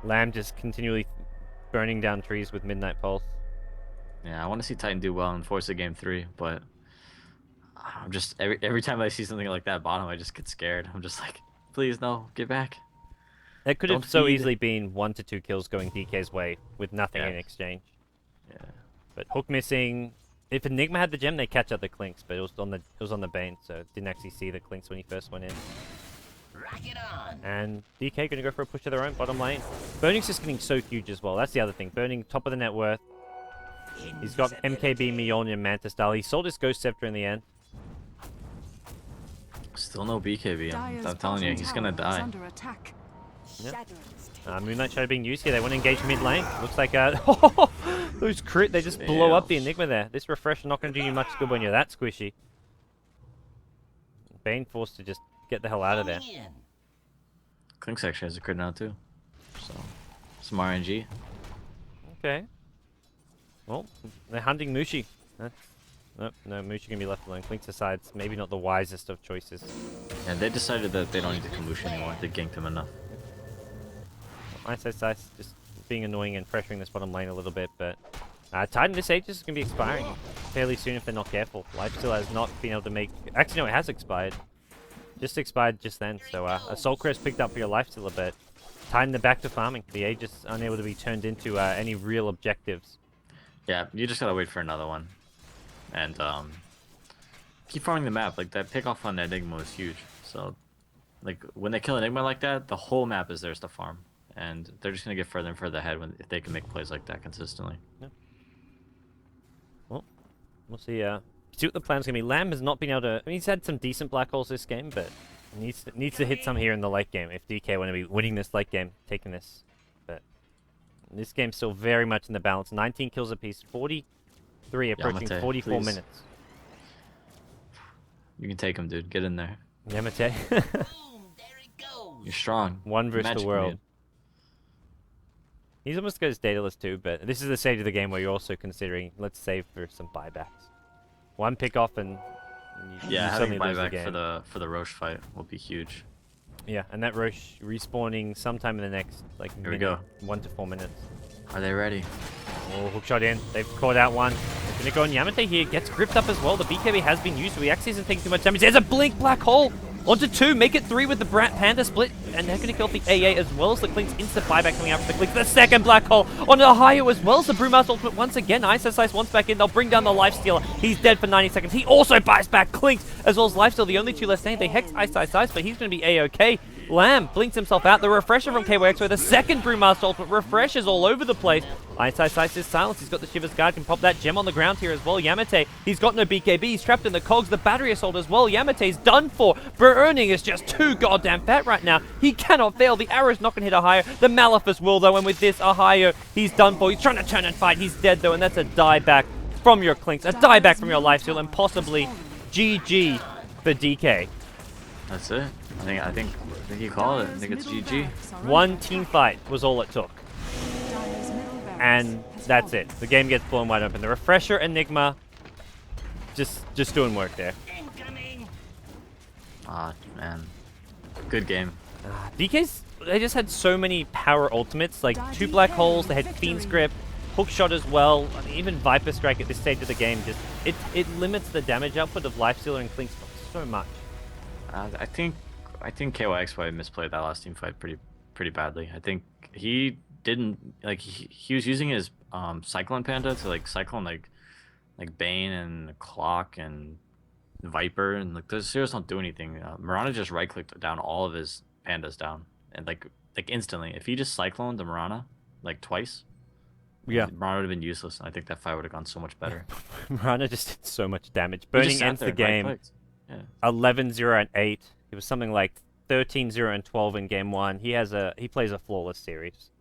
Speaker 1: Lamb just continually burning down trees with Midnight Pulse.
Speaker 2: Yeah, I want to see Titan do well and force a game 3, but I'm just every time I see something like that bottom, I just get scared. I'm just like, please no, get back.
Speaker 1: It could have
Speaker 2: Don't
Speaker 1: so
Speaker 2: feed.
Speaker 1: easily been 1 to 2 kills going DK's way with nothing
Speaker 2: Yeah.
Speaker 1: in exchange.
Speaker 2: Yeah.
Speaker 1: But Hook missing. If Enigma had the gem, they catch up the Clinkz, but it was on the Bane, so didn't actually see the Clinkz when he first went in.
Speaker 5: Rocket on.
Speaker 1: And DK gonna go for a push of their own bottom lane. Burning's just getting so huge as well. That's the other thing. Burning top of the net worth. He's got MKB, Mjolnir, and Manta style. He sold his Ghost Scepter in the end.
Speaker 2: Still no BKB.
Speaker 4: Dyer's
Speaker 2: I'm telling you,
Speaker 4: bottom
Speaker 2: he's gonna
Speaker 4: tower is
Speaker 2: die.
Speaker 4: under attack.
Speaker 1: Moonlight Shadow being used here. They want to engage mid lane. Looks like those crit. They just blow up the Enigma there. This refresh not going to do you much good when you're that squishy. Bane forced to just get the hell out of there.
Speaker 5: Homing in.
Speaker 2: Clinkz actually has a crit now too. So some RNG.
Speaker 1: Okay. Well, they're hunting Mushi. Nope, no, Mushi can be left alone. Clinkz aside's maybe not the wisest of choices.
Speaker 2: And they decided that they don't need to Kamush anymore. They ganked him enough.
Speaker 1: Ice just being annoying and pressuring this bottom lane a little bit, but Titan this age is going to be expiring fairly soon if they're not careful. Lifestealer has not been able to make... Actually, no, it has expired. Just expired just then, so a Soul Crest picked up for your Lifestealer, but Titan they're back to farming. The age is unable to be turned into any real objectives.
Speaker 2: Yeah, you just gotta wait for another one. And keep farming the map. Like that pickoff on Enigma was huge. So like when they kill Enigma like that, the whole map is theirs to farm. And they're just gonna get further and further ahead if they can make plays like that consistently.
Speaker 1: Well, we'll see. See what the plan's gonna be. Lamb has not been able to. I mean, he's had some decent black holes this game, but needs to hit some here in the late game if DK want to be winning this late game, taking this. But this game's still very much in the balance. 19 kills apiece, 43 approaching
Speaker 2: Yamate,
Speaker 1: 44
Speaker 2: please.
Speaker 1: minutes.
Speaker 2: You can take him, dude. Get in there.
Speaker 1: Yamate,
Speaker 5: Boom. There it goes.
Speaker 2: You're strong.
Speaker 1: one versus
Speaker 2: Magic
Speaker 1: the world.
Speaker 2: man.
Speaker 1: He's almost got his dataless too, but this is the stage of the game where you're also considering, let's save for some buybacks. One pick off and you
Speaker 2: Yeah, having
Speaker 1: suddenly lose the
Speaker 2: buyback
Speaker 1: game.
Speaker 2: for the Roche fight will be huge.
Speaker 1: Yeah, and that Roche respawning sometime in the next like
Speaker 2: Here we go.
Speaker 1: 1 to 4 minutes.
Speaker 2: Are they ready?
Speaker 1: Oh, hookshot in. They've caught out one. They're gonna go on Yamate here. Gets gripped up as well. The BKB has been used, so he actually isn't taking too much damage. There's a blink black hole. Onto 2, make it 3 with the Panda split, and they're gonna kill the AA as well as the Clinkz. Instant buyback coming out for the Clinkz. The second black hole on Ohio as well as the Brewmaster ultimate once again. Ice once back in. They'll bring down the Lifestealer. He's dead for 90 seconds. He also buys back Clinkz as well as Lifestealer. The only 2 left standing. They hex Ice, but he's gonna be A-OK. Lamb blinks himself out. The refresher from KYX where the second Brewmaster ultimate refreshes all over the place. Ice is silenced. He's got the Shiver's Guard. Can pop that gem on the ground here as well. Yamate, he's got no BKB. He's trapped in the cogs. The battery assault as well. Yamate's done for. Burning is just too goddamn fat right now. He cannot fail. The arrow's not going to hit Ohio. The Malefice will though. And with this, Ohio, he's done for. He's trying to turn and fight. He's dead though. And that's a dieback from your Clinkz. A dieback from your Lifesteal. And possibly GG for DK.
Speaker 2: That's it. I think you call it. I think it's GG.
Speaker 1: One team fight was all it took. And that's it. The game gets blown wide open. The refresher Enigma just doing work there.
Speaker 5: Incoming.
Speaker 2: Ah, man. Good game.
Speaker 1: DK's, they just had so many power ultimates, like 2 black holes, they had Fiend's Grip, Hookshot as well, I mean, even Viper Strike at this stage of the game, just it limits the damage output of Lifestealer and Clinkz so much.
Speaker 2: I think KYX probably misplayed that last team fight pretty badly. I think he didn't like he was using his Cyclone Panda to like cyclone like Bane and Clock and Viper, and like those heroes don't do anything. Mirana just right clicked down all of his pandas down, and like instantly. If he just cycloned the Mirana like twice,
Speaker 1: Yeah.
Speaker 2: Mirana would have been useless. I think that fight would have gone so much better.
Speaker 1: Mirana just did so much damage.
Speaker 2: He
Speaker 1: Burning
Speaker 2: just sat
Speaker 1: ends
Speaker 2: there
Speaker 1: the
Speaker 2: and
Speaker 1: game
Speaker 2: right-clicked. Yeah.
Speaker 1: 11-0 and 8. It was something like 13-0 and 12 in game 1. He plays a flawless series.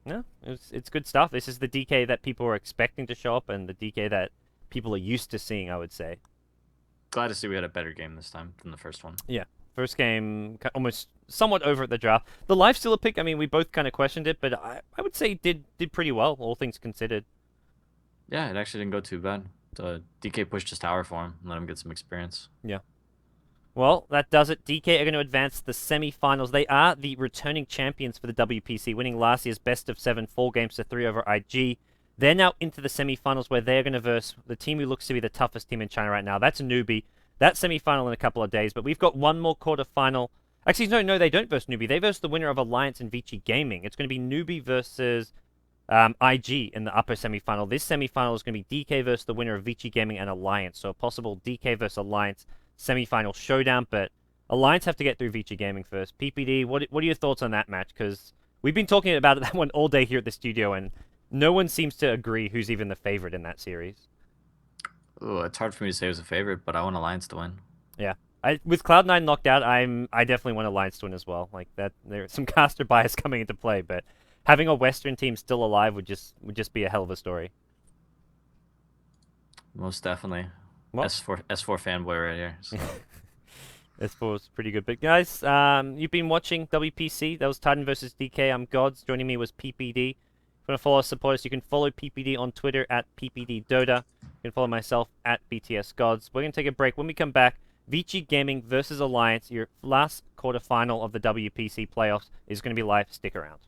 Speaker 1: No, it's good stuff. This is the DK that people were expecting to show up, and the DK that people are used to seeing, I would say.
Speaker 2: Glad to see we had a better game this time than the first one.
Speaker 1: Yeah. First game, almost somewhat over at the draft. The Lifestealer pick, I mean, we both kind of questioned it, but I would say did pretty well, all things considered.
Speaker 2: Yeah, it actually didn't go too bad. The DK pushed his tower for him and let him get some experience.
Speaker 1: Yeah. Well, that does it. DK are going to advance to the semi-finals. They are the returning champions for the WPC, winning last year's best of 7 4 games to 3 over IG. They're now into the semi-finals where they're going to verse the team who looks to be the toughest team in China right now. That's Newbie. That's semi-final in a couple of days, but we've got one more quarterfinal. Actually, no, they don't verse Newbie. They verse the winner of Alliance and Vici Gaming. It's going to be Newbie versus IG in the upper semi-final. This semi-final is going to be DK versus the winner of Vici Gaming and Alliance. So a possible DK versus Alliance semi-final showdown, but Alliance have to get through Vici Gaming first. PPD, what are your thoughts on that match? Because we've been talking about that one all day here at the studio, and no one seems to agree who's even the favorite in that series.
Speaker 2: Ooh, it's hard for me to say who's a favorite, but I want Alliance to win.
Speaker 1: Yeah. With Cloud9 knocked out, I definitely want Alliance to win as well. Like that, there's some caster bias coming into play, but having a Western team still alive would just be a hell of a story.
Speaker 2: Most definitely.
Speaker 1: Well,
Speaker 2: S4 fanboy right here. So.
Speaker 1: S4 is pretty good. But guys, you've been watching WPC. That was Titan versus DK. I'm Gods. Joining me was PPD. If you want to follow us, support us, you can follow PPD on Twitter at PPDDota. You can follow myself at BTS Gods. We're going to take a break. When we come back, Vici Gaming versus Alliance, your last quarterfinal of the WPC playoffs, is going to be live. Stick around.